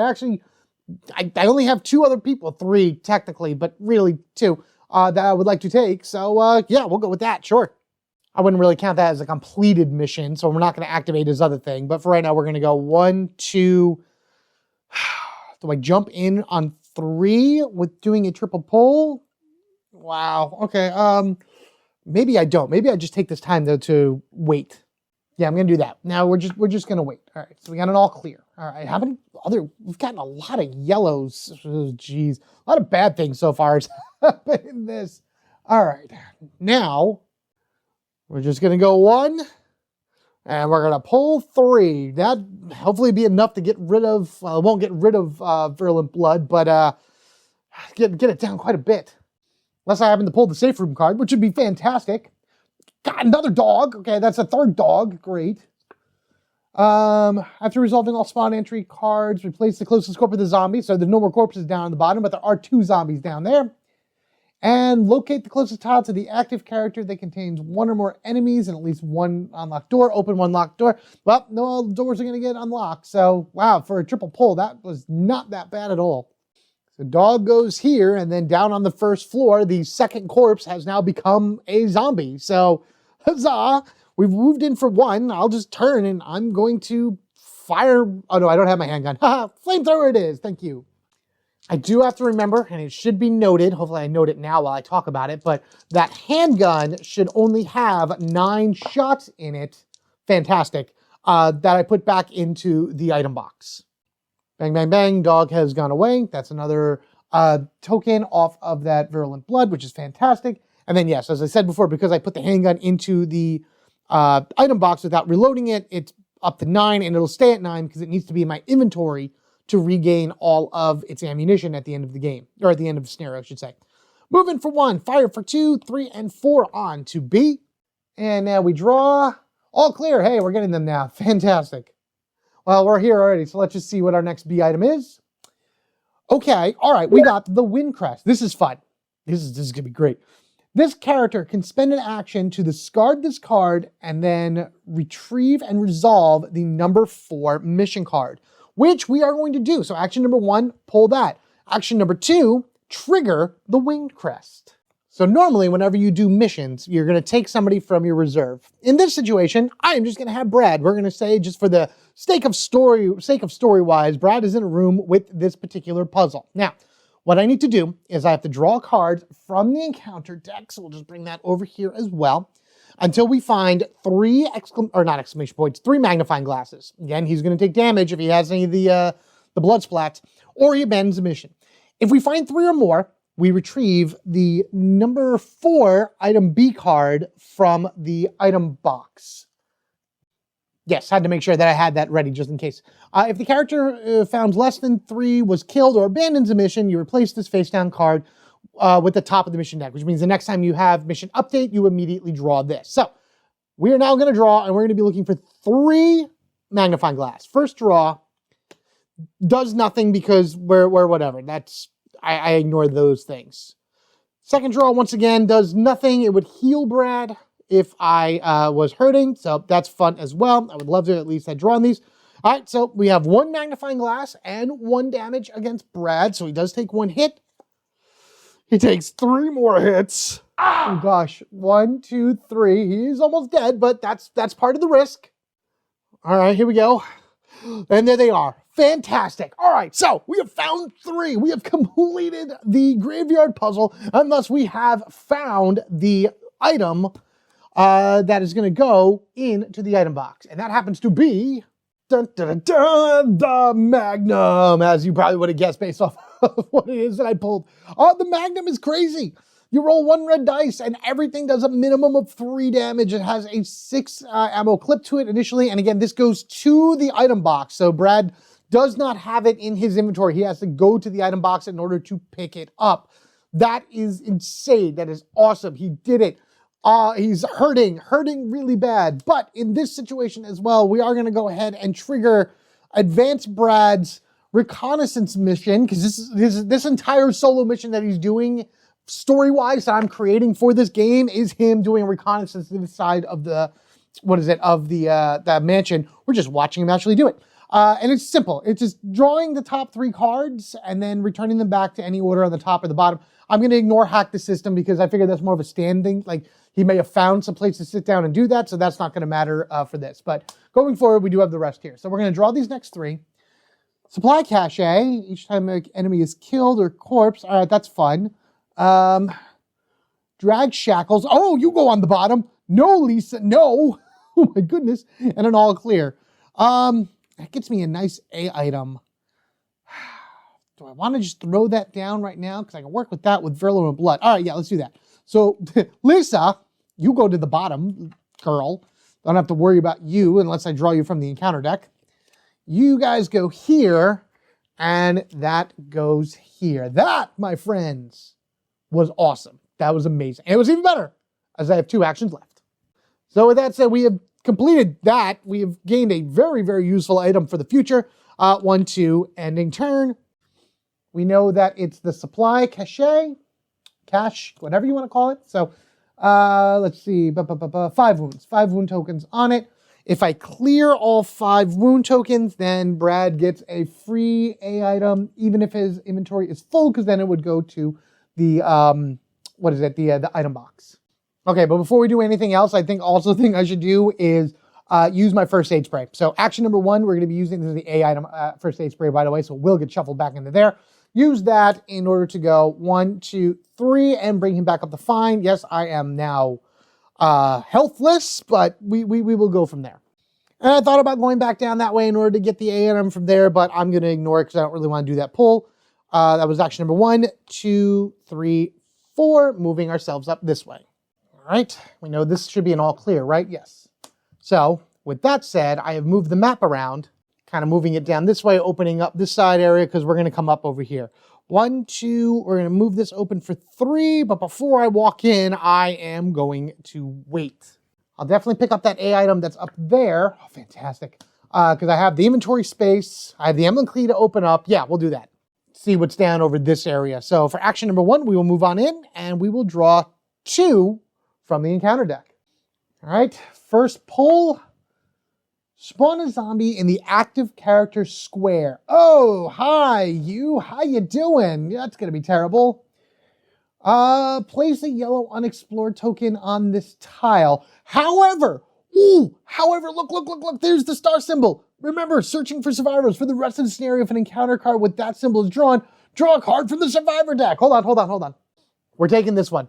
Speaker 2: only have 2 other people, 3 technically, but really 2 that I would like to take. So yeah, we'll go with that, sure. I wouldn't really count that as a completed mission, so we're not going to activate his other thing. But for right now, we're going to go 1, 2... Do I jump in on 3 with doing a triple pull? Wow, okay. Maybe I don't. Maybe I just take this time though to wait. Yeah, I'm gonna do that. Now we're just gonna wait. All right, so we got it all clear. All right, how many other? We've gotten a lot of yellows. Oh, geez, a lot of bad things so far has happened in this. All right, now we're just gonna go 1, and we're gonna pull 3. That hopefully be enough to get rid of. Well, it won't get rid of virulent blood, but get it down quite a bit. Unless I happen to pull the safe room card, which would be fantastic. Got another dog. Okay, that's a 3rd dog. Great. After resolving all spawn entry cards, replace the closest corpse with a zombie. So there's no more corpses down on the bottom, but there are 2 zombies down there. And locate the closest tile to the active character that contains one or more enemies and at least one unlocked door. Open one locked door. Well, no, all the doors are going to get unlocked. So, wow, for a triple pull, that was not that bad at all. So dog goes here, and then down on the first floor, the second corpse has now become a zombie. So, huzzah! We've moved in for one. I'll just turn, and I'm going to fire. Oh, no, I don't have my handgun. Haha, flamethrower it is. Thank you. I do have to remember, and it should be noted, hopefully I note it now while I talk about it, but that handgun should only have 9 shots in it. Fantastic. That I put back into the item box. Bang, bang, bang. Dog has gone away. That's another token off of that virulent blood, which is fantastic. And then, yes, as I said before, because I put the handgun into the item box without reloading it, it's up to 9, and it'll stay at 9 because it needs to be in my inventory to regain all of its ammunition at the end of the game, or at the end of the scenario, I should say. Moving for 1, fire for 2, 3, and 4 on to B. And now we draw. All clear. Hey, we're getting them now. Fantastic. Well, we're here already, so let's just see what our next B item is. Okay, all right, we got the Wind Crest. This is fun. This is going to be great. This character can spend an action to discard this card and then retrieve and resolve the number 4 mission card, which we are going to do. So action number 1, pull that. Action number 2, trigger the Winged Crest. So normally whenever you do missions, you're going to take somebody from your reserve. In this situation, I am just going to have Brad. We're going to say, just for the sake of story-wise, Brad is in a room with this particular puzzle. Now, what I need to do is I have to draw cards from the encounter deck. So we'll just bring that over here as well, until we find 3 magnifying glasses. Again, he's going to take damage if he has any of the blood splats, or he abandons the mission. If we find 3 or more, we retrieve the number 4 item B card from the item box. Yes, had to make sure that I had that ready just in case. If the character found less than 3 was killed or abandons a mission, you replace this face down card with the top of the mission deck, which means the next time you have mission update, you immediately draw this. So we are now going to draw, and we're going to be looking for 3 magnifying glass. First draw does nothing because we're whatever. I ignore those things. Second draw, once again, does nothing. It would heal Brad if I was hurting, so that's fun as well. I would love to at least have drawn these. All right, so we have 1 magnifying glass and 1 damage against Brad, so he does take 1 hit. He takes 3 more hits. Oh gosh, 1, 2, 3. He's almost dead, but that's part of the risk. All right, here we go. And there they are. Fantastic. All right, so we have found 3. We have completed the graveyard puzzle, and thus we have found the item that is going to go into the item box. And that happens to be dun, dun, dun, dun, the Magnum, as you probably would have guessed based off of what it is that I pulled. The Magnum is crazy. You roll 1 red dice and everything does a minimum of 3 damage. It has a 6 ammo clip to it initially. And again, this goes to the item box. So Brad does not have it in his inventory. He has to go to the item box in order to pick it up. That is insane. That is awesome. He did it. He's hurting really bad. But in this situation as well, we are going to go ahead and trigger Advance Brad's reconnaissance mission, because this entire solo mission that he's doing, story-wise, that I'm creating for this game, is him doing reconnaissance to the side of the mansion. We're just watching him actually do it. And it's simple. It's just drawing the top 3 cards and then returning them back to any order on the top or the bottom. I'm going to ignore hack the system because I figure that's more of a standing, like he may have found some place to sit down and do that, so that's not going to matter for this. But going forward, we do have the rest here. So we're going to draw these next 3. Supply cache, each time an enemy is killed or corpse. All right, that's fun. Drag shackles. Oh, you go on the bottom. No, Lisa, no. Oh my goodness. And an all clear. That gets me a nice A item. Do I want to just throw that down right now? Because I can work with that with virulent blood. All right, yeah, let's do that. So, Lisa, you go to the bottom, girl. Don't have to worry about you unless I draw you from the encounter deck. You guys go here, and that goes here. That, my friends, was awesome. That was amazing. And it was even better, as I have 2 actions left. So with that said, we have completed that. We have gained a very, very useful item for the future. 1, 2, ending turn. We know that it's the supply cache. cash, whatever you want to call it. So let's see, 5 wounds, 5 wound tokens on it. If I clear all 5 wound tokens, then Brad gets a free A item, even if his inventory is full, because then it would go to the, the item box. Okay, but before we do anything else, I think I should do is use my first aid spray. So action number 1, we're going to be using, this is the A item, first aid spray, by the way, so we'll get shuffled back into there. Use that in order to go 1, 2, 3, and bring him back up to fine. Yes, I am now healthless, but we will go from there. And I thought about going back down that way in order to get the A item from there, but I'm going to ignore it because I don't really want to do that pull. That was action number 1, 2, 3, 4, moving ourselves up this way. All right, we know this should be an all clear, right? Yes. So with that said, I have moved the map around, kind of moving it down this way, opening up this side area because we're going to come up over here. 1, 2, we're going to move this open for 3, but before I walk in, I am going to wait. I'll definitely pick up that A item that's up there. Oh, fantastic. Because I have the inventory space. I have the emblem key to open up. Yeah, we'll do that. See what's down over this area. So for action number 1, we will move on in and we will draw 2 from the encounter deck. All right, first pull. Spawn a zombie in the active character square. Oh, hi, you. How you doing? That's going to be terrible. Place a yellow unexplored token on this tile. However, look, there's the star symbol. Remember, searching for survivors for the rest of the scenario. If an encounter card with that symbol is drawn, draw a card from the survivor deck. Hold on. We're taking this one.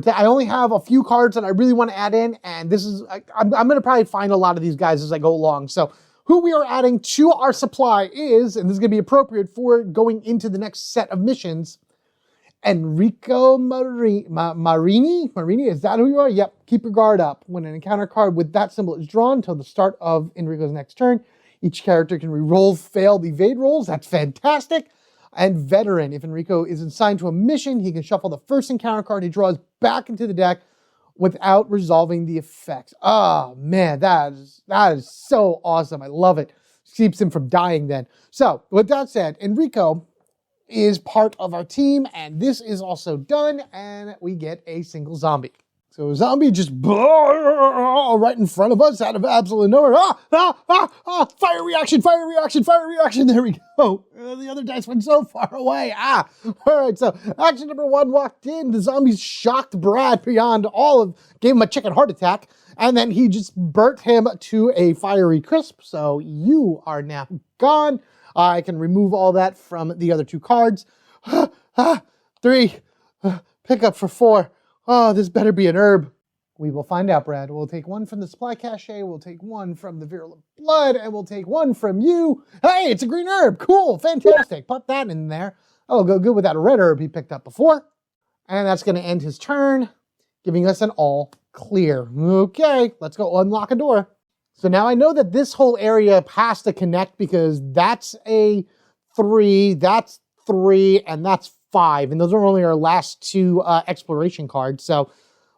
Speaker 2: I only have a few cards that I really want to add in, and this is, I'm going to probably find a lot of these guys as I go along. So who we are adding to our supply is, and this is going to be appropriate for going into the next set of missions, Enrico Marini? Marini, is that who you are? Yep, keep your guard up. When an encounter card with that symbol is drawn until the start of Enrico's next turn, each character can re-roll failed evade rolls. That's fantastic. And veteran, if Enrico is assigned to a mission, he can shuffle the first encounter card he draws back into the deck without resolving the effects. Oh man, that is so awesome. I love it. Keeps him from dying then. So with that said, Enrico is part of our team, and this is also done, and we get a single zombie. So a zombie just right in front of us out of absolute nowhere. Fire reaction. There we go. The other dice went so far away. All right, so action number 1 walked in. The zombies shocked Brad beyond gave him a chicken heart attack, and then he just burnt him to a fiery crisp. So you are now gone. I can remove all that from the other 2 cards. 3, pick up for 4. Oh, this better be an herb. We will find out, Brad. We'll take 1 from the supply cache, we'll take 1 from the virulent blood, and we'll take 1 from you. Hey, it's a green herb. Cool, fantastic. Put that in there. Oh, go good with that red herb he picked up before. And that's going to end his turn, giving us an all clear. Okay, let's go unlock a door. So now I know that this whole area has to connect because that's a 3, that's 3, and that's 5. And those are only our last 2 exploration cards. So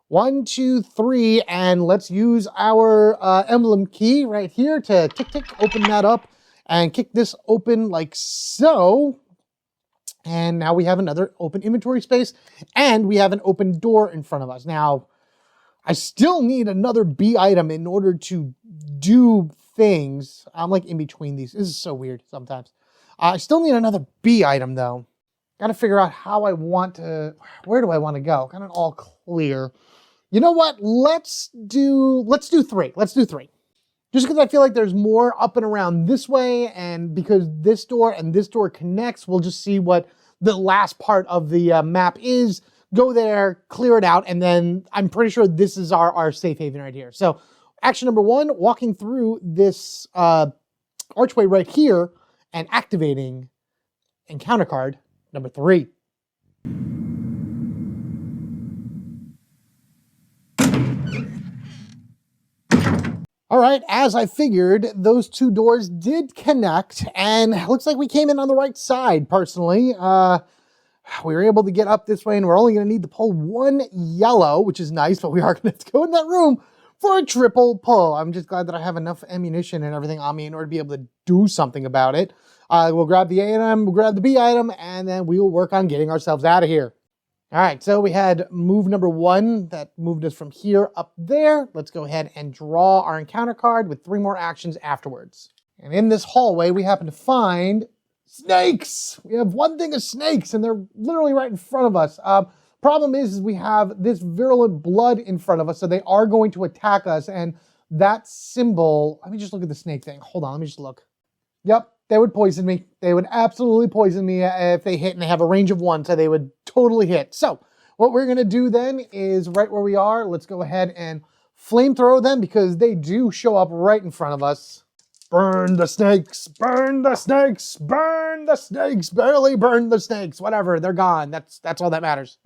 Speaker 2: 1, 2, 3, and let's use our emblem key right here to tick, open that up and kick this open like so. And now we have another open inventory space and we have an open door in front of us. Now, I still need another B item in order to do things. I'm like in between these. This is so weird sometimes. I still need another B item though. Got to figure out how I want to, where do I want to go? Kind of all clear. You know what? Let's do 3. Let's do 3. Just because I feel like there's more up and around this way, and because this door and this door connects, we'll just see what the last part of the map is. Go there, clear it out, and then I'm pretty sure this is our safe haven right here. So action number 1, walking through this archway right here and activating encounter card number 3. All right, as I figured, those 2 doors did connect, and it looks like we came in on the right side, personally. We were able to get up this way, and we're only going to need to pull 1 yellow, which is nice, but we are going to have to go in that room for a triple pull. I'm just glad that I have enough ammunition and everything on me in order to be able to do something about it. We'll grab the A item, we'll grab the B item, and then we will work on getting ourselves out of here. All right, so we had move number 1 that moved us from here up there. Let's go ahead and draw our encounter card with 3 more actions afterwards. And in this hallway, we happen to find snakes. We have one thing of snakes, and they're literally right in front of us. Problem is we have this virulent blood in front of us, so they are going to attack us. And that symbol, let me just look at the snake thing. Hold on, let me just look. Yep, they would poison me. They would absolutely poison me if they hit, and they have a range of 1, so they would totally hit. So what we're gonna do then is right where we are, let's go ahead and flamethrow them because they do show up right in front of us. Burn the snakes, burn the snakes, burn the snakes, barely burn the snakes, whatever, they're gone. That's all that matters.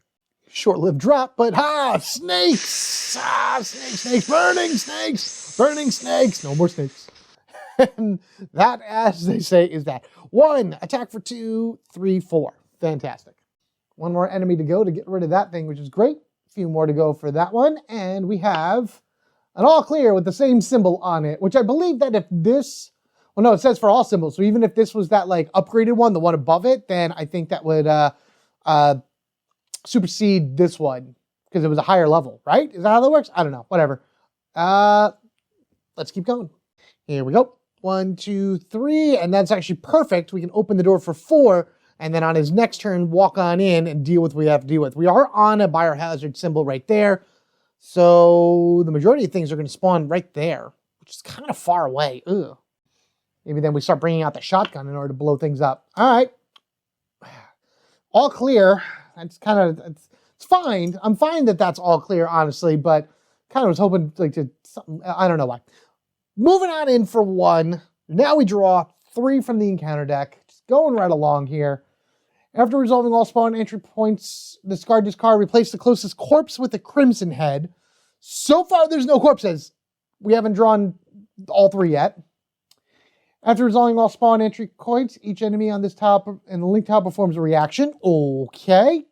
Speaker 2: Short-lived drop, but snakes! Snakes, burning snakes, no more snakes. And that, as they say, is that. 1, attack for 2, 3, 4. Fantastic. 1 more enemy to go to get rid of that thing, which is great. A few more to go for that one, and we have an all clear with the same symbol on it, which I believe that if this, well, no, it says for all symbols, so even if this was that, like, upgraded one, the one above it, then I think that would, supersede this one because it was a higher level, right? Is that how that works? I don't know. Whatever. Let's keep going. Here we go. 1, 2, 3, and that's actually perfect. We can open the door for 4, and then on his next turn, walk on in and deal with what we have to deal with. We are on a biohazard symbol right there, so the majority of things are going to spawn right there, which is kind of far away. Ugh. Maybe then we start bringing out the shotgun in order to blow things up. All right. All clear. That's kind of, it's fine. I'm fine that that's all clear, honestly, but kind of was hoping like to something, I don't know why. Moving on in for 1. Now we draw 3 from the encounter deck. Just going right along here. After resolving all spawn entry points, discard this card, replace the closest corpse with a crimson head. So far, there's no corpses. We haven't drawn all 3 yet. After resolving all spawn entry points, each enemy on this tile and the link tile performs a reaction. Okay.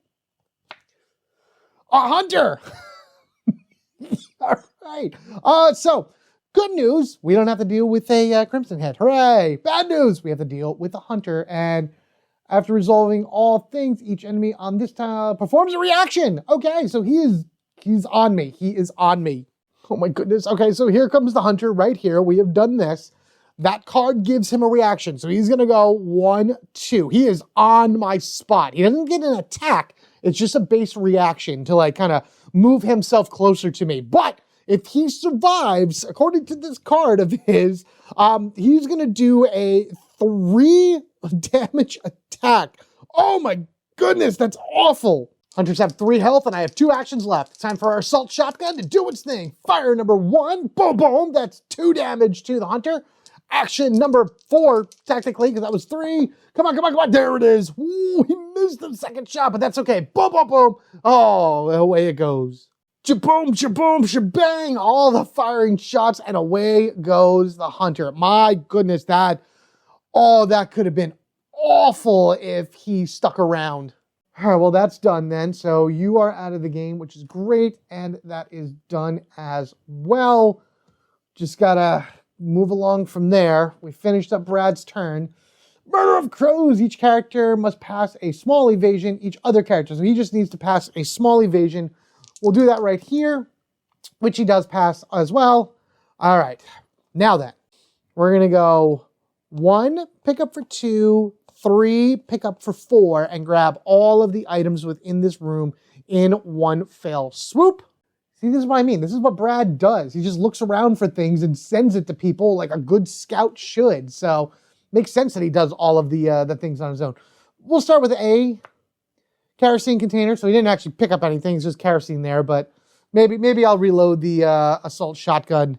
Speaker 2: A hunter! All right. So, good news, we don't have to deal with a crimson head. Hooray! Bad news, we have to deal with a hunter. And after resolving all things, each enemy on this tile performs a reaction. Okay, so he's on me. He is on me. Oh my goodness. Okay, so here comes the hunter right here. We have done this. That card gives him a reaction. So he's going to go 1, 2. He is on my spot. He doesn't get an attack. It's just a base reaction to like kind of move himself closer to me. But if he survives, according to this card of his, he's going to do a 3 damage attack. Oh my goodness, that's awful. Hunters have 3 health and I have 2 actions left. It's time for our assault shotgun to do its thing. Fire number 1, boom, boom. That's 2 damage to the hunter. Action number 4, technically, because that was 3. Come on, come on, come on. There it is. Ooh, he missed the second shot, but that's okay. Boom, boom, boom. Oh, away it goes. Shaboom, shaboom, shabang. All the firing shots, and away goes the hunter. My goodness, that could have been awful if he stuck around. All right, well, that's done then. So you are out of the game, which is great, and that is done as well. Just gotta move along from there. We finished up Brad's turn. Murder of crows. Each character must pass a small evasion. Each other character. So he just needs to pass a small evasion. We'll do that right here, which he does pass as well. All right. Now then, we're going to go 1, pick up for 2, 3, pick up for 4, and grab all of the items within this room in one fell swoop. See, this is what I mean. This is what Brad does. He just looks around for things and sends it to people like a good scout should. So makes sense that he does all of the things on his own. We'll start with A, kerosene container. So he didn't actually pick up anything. It's just kerosene there. But maybe I'll reload the assault shotgun.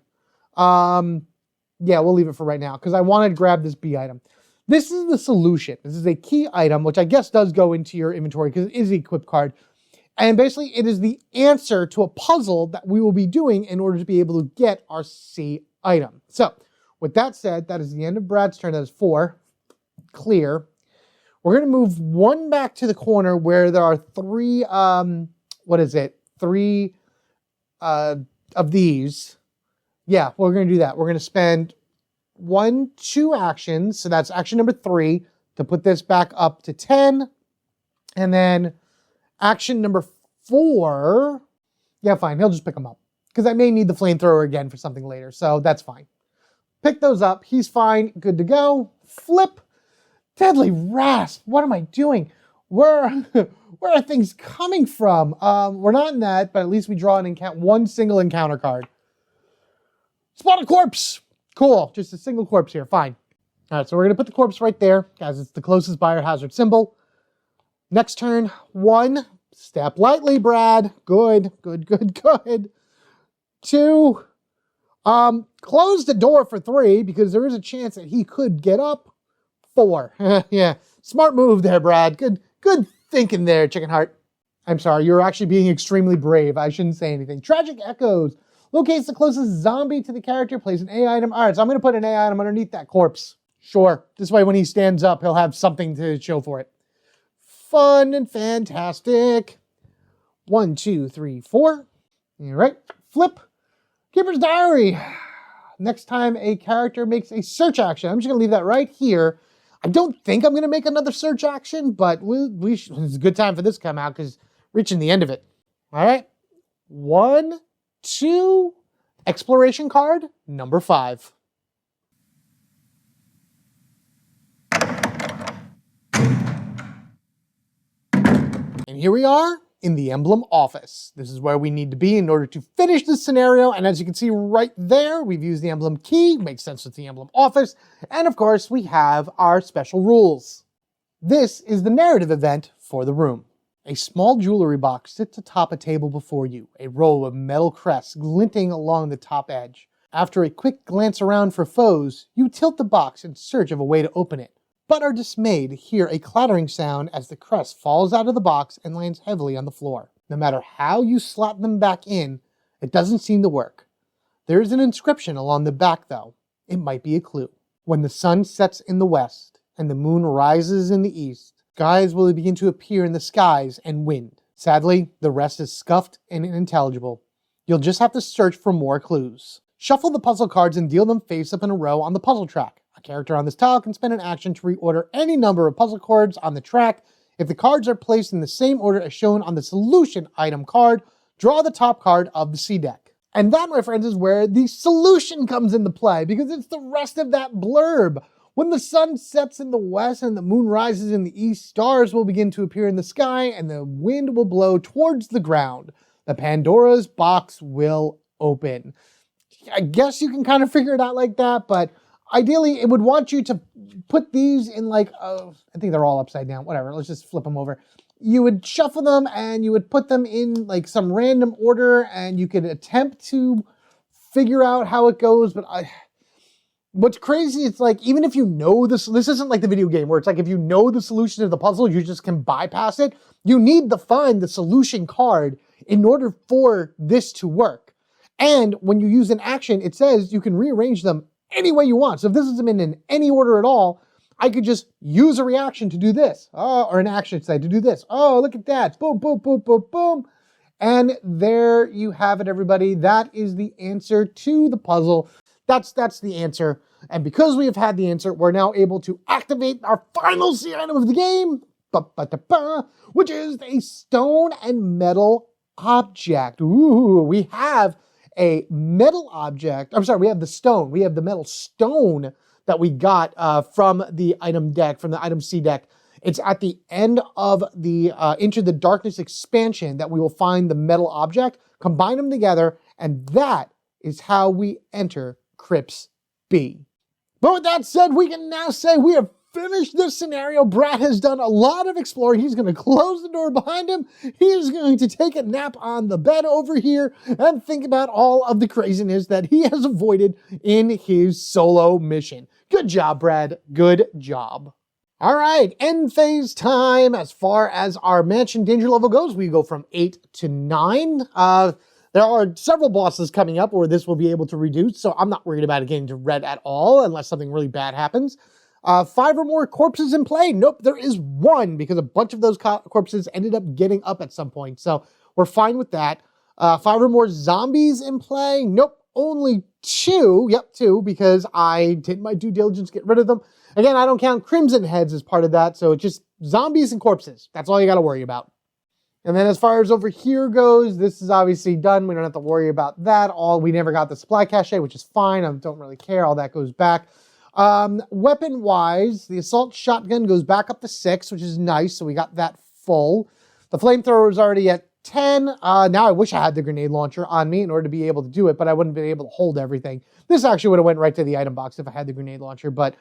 Speaker 2: Yeah, we'll leave it for right now because I wanted to grab this B item. This is the solution. This is a key item, which I guess does go into your inventory because it is the equip card. And basically, it is the answer to a puzzle that we will be doing in order to be able to get our C item. So, with that said, that is the end of Brad's turn. That is 4. Clear. We're going to move 1 back to the corner where there are 3, 3 of these. Yeah, we're going to do that. We're going to spend 1, 2 actions. So that's action number 3 to put this back up to 10. And then Action number 4. Yeah, fine. He'll just pick them up. Because I may need the flamethrower again for something later. So that's fine. Pick those up. He's fine. Good to go. Flip. Deadly Rasp. What am I doing? Where are things coming from? We're not in that, but at least we draw one single encounter card. Spot a corpse. Cool. Just a single corpse here. Fine. All right, so we're going to put the corpse right there, guys. It's the closest biohazard symbol. Next turn, 1. Step lightly, Brad. Good. 2. Close the door for 3 because there is a chance that he could get up. 4. Yeah, smart move there, Brad. Good thinking there, Chickenheart. I'm sorry, you're actually being extremely brave. I shouldn't say anything. Tragic Echoes. Locates the closest zombie to the character. Plays an A item. All right, so I'm going to put an A item underneath that corpse. Sure. This way, when he stands up, he'll have something to show for it. Fun and fantastic. 1, 2, 3, 4. All right. Flip. Keeper's Diary. Next time a character makes a search action, I'm just going to leave that right here. I don't think I'm going to make another search action, but it's a good time for this to come out because reaching the end of it. All right. 1, 2. Exploration card number 5. And here we are in the Emblem office. This is where we need to be in order to finish this scenario. And as you can see right there, we've used the Emblem key. Makes sense with the Emblem office. And of course, we have our special rules. This is the narrative event for the room. A small jewelry box sits atop a table before you, a row of metal crests glinting along the top edge. After a quick glance around for foes, you tilt the box in search of a way to open it, but are dismayed to hear a clattering sound as the crest falls out of the box and lands heavily on the floor. No matter how you slot them back in, it doesn't seem to work. There is an inscription along the back though. It might be a clue. When the sun sets in the west and the moon rises in the east, skies will begin to appear in the skies and wind. Sadly, the rest is scuffed and unintelligible. You'll just have to search for more clues. Shuffle the puzzle cards and deal them face up in a row on the puzzle track. A character on this tile can spend an action to reorder any number of puzzle cards on the track. If the cards are placed in the same order as shown on the solution item card, draw the top card of the C deck. And that, my friends, is where the solution comes into play, because it's the rest of that blurb. When the sun sets in the west and the moon rises in the east, stars will begin to appear in the sky and the wind will blow towards the ground. The Pandora's box will open. I guess you can kind of figure it out like that, but ideally, it would want you to put these in I think they're all upside down. Whatever, let's just flip them over. You would shuffle them and you would put them in some random order and you could attempt to figure out how it goes. But what's crazy is even if you know this isn't like the video game where it's if you know the solution to the puzzle, you just can bypass it. You need to find the solution card in order for this to work. And when you use an action, it says you can rearrange them any way you want. So if this isn't in any order at all, I could just use a reaction to do this. Or an action to do this. Oh, look at that. Boom, boom, boom, boom, boom. And there you have it, everybody. That is the answer to the puzzle. That's the answer. And because we have had the answer, we're now able to activate our final C item of the game, which is a stone and metal object. Ooh, we have a metal object. I'm sorry, we have the stone. We have the metal stone that we got from the item deck, from the item C deck. It's at the end of the Into the Darkness expansion that we will find the metal object, combine them together, and that is how we enter Crypts B. But with that said, we can now say we have finished this scenario. Brad has done a lot of exploring. He's going to close the door behind him. He is going to take a nap on the bed over here and think about all of the craziness that he has avoided in his solo mission. Good job, Brad. Good job. All right, end phase time. As far as our mansion danger level goes, we go from 8 to 9. There are several bosses coming up where this will be able to reduce, so I'm not worried about it getting to red at all unless something really bad happens. 5 or more corpses in play? Nope, there is 1 because a bunch of those corpses ended up getting up at some point, so we're fine with that. 5 or more zombies in play? Nope, only 2. Yep, 2, because I did my due diligence to get rid of them. Again, I don't count Crimson Heads as part of that, so it's just zombies and corpses. That's all you got to worry about. And then as far as over here goes, this is obviously done. We don't have to worry about that. We never got the supply cache, which is fine. I don't really care. All that goes back. Weapon-wise, the assault shotgun goes back up to 6, which is nice. So we got that full. The flamethrower is already at 10. Now I wish I had the grenade launcher on me in order to be able to do it, but I wouldn't be able to hold everything. This actually would have went right to the item box if I had the grenade launcher, but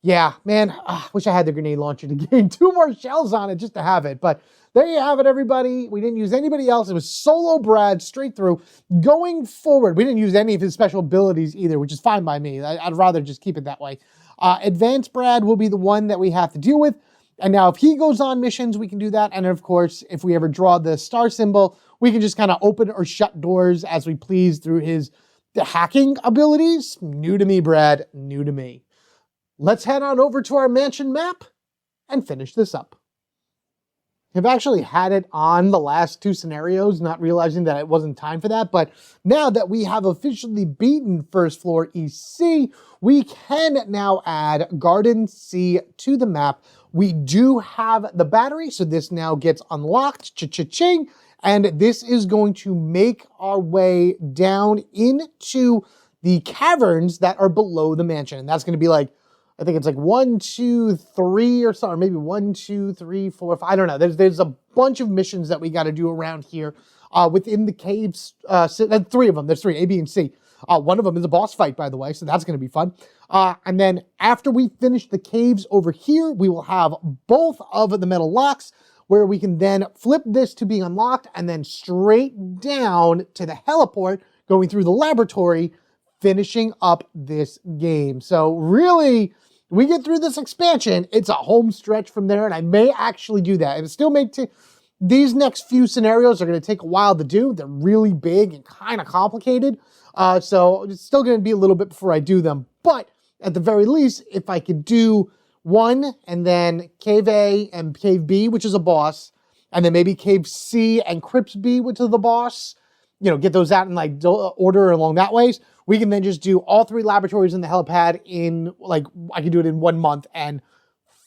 Speaker 2: yeah, man, wish I had the grenade launcher to gain 2 more shells on it just to have it. But there you have it, everybody. We didn't use anybody else. It was solo Brad straight through. Going forward, we didn't use any of his special abilities either, which is fine by me. I'd rather just keep it that way. Advanced Brad will be the one that we have to deal with. And now if he goes on missions, we can do that. And of course, if we ever draw the star symbol, we can just kind of open or shut doors as we please through the hacking abilities. New to me, Brad. New to me. Let's head on over to our mansion map and finish this up. I've actually had it on the last 2 scenarios, not realizing that it wasn't time for that. But now that we have officially beaten First Floor EC, we can now add Garden C to the map. We do have the battery, so this now gets unlocked. Cha-cha-ching. And this is going to make our way down into the caverns that are below the mansion. And that's going to be like, I think it's like 1, 2, 3 or so, or maybe 1, 2, 3, 4, 5. I don't know. There's a bunch of missions that we got to do around here within the caves. 3 of them. There's 3, A, B, and C. One of them is a boss fight, by the way, so that's going to be fun. And then after we finish the caves over here, we will have both of the metal locks where we can then flip this to be unlocked and then straight down to the heliport going through the laboratory, finishing up this game. So really, we get through this expansion, it's a home stretch from there, and I may actually do that. It still may take, these next few scenarios are going to take a while to do. They're really big and kind of complicated. So it's still going to be a little bit before I do them. But at the very least, if I could do 1 and then Cave A and Cave B, which is a boss, and then maybe Cave C and Crypt B, which is the boss, you know, get those out in like order along that ways. We can then just do all 3 laboratories in the helipad in, like, I can do it in 1 month and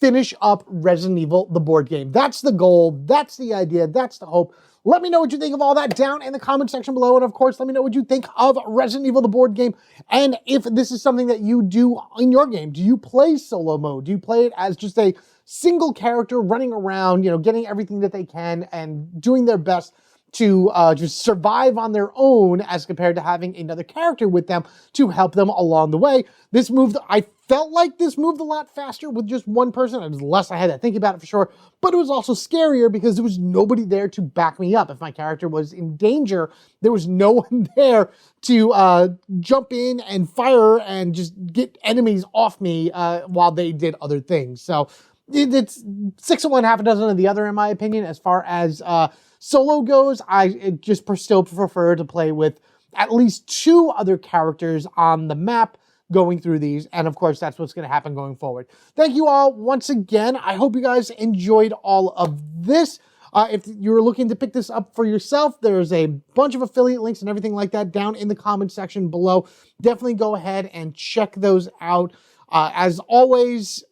Speaker 2: finish up Resident Evil, the board game. That's the goal. That's the idea. That's the hope. Let me know what you think of all that down in the comment section below. And of course, let me know what you think of Resident Evil, the board game. And if this is something that you do in your game, do you play solo mode? Do you play it as just a single character running around, you know, getting everything that they can and doing their best to just survive on their own as compared to having another character with them to help them along the way? This moved, I felt like this moved a lot faster with just one person. It was less I had to think about it for sure, but it was also scarier because there was nobody there to back me up. If my character was in danger, there was no one there to jump in and fire and just get enemies off me while they did other things. So it's 6 of one, half a dozen of the other, in my opinion. As far as solo goes, I just still prefer to play with at least 2 other characters on the map going through these. And of course, that's what's going to happen going forward. Thank you all once again. I hope you guys enjoyed all of this. If you're looking to pick this up for yourself, there's a bunch of affiliate links and everything like that down in the comment section below. Definitely go ahead and check those out. As always,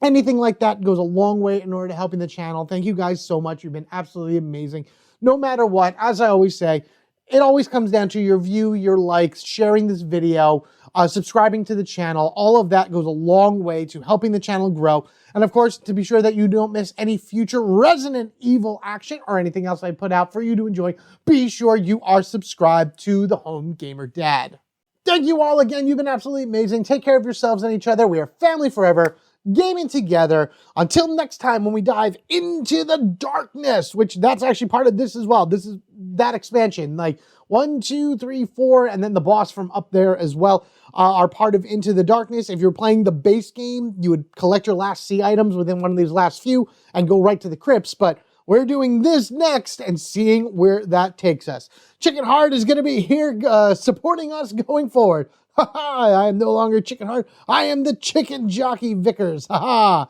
Speaker 2: anything like that goes a long way in order to helping the channel. Thank you guys so much. You've been absolutely amazing. No matter what, as I always say, it always comes down to your view, your likes, sharing this video, subscribing to the channel. All of that goes a long way to helping the channel grow. And of course, to be sure that you don't miss any future Resident Evil action or anything else I put out for you to enjoy, be sure you are subscribed to the Home Gamer Dad. Thank you all again. You've been absolutely amazing. Take care of yourselves and each other. We are family forever, gaming together. Until next time, when we dive into the darkness, which that's actually part of this as well. This is that expansion, like 1, 2, 3, 4, and then the boss from up there as well are part of Into the Darkness. If you're playing the base game, you would collect your last C items within one of these last few and go right to the crypts, but we're doing this next and seeing where that takes us. Chickenheart is going to be here supporting us going forward. I am no longer Chickenheart. I am the chicken jockey Vickers. Man,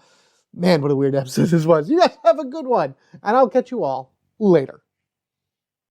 Speaker 2: what a weird episode this was. You guys have a good one, and I'll catch you all later.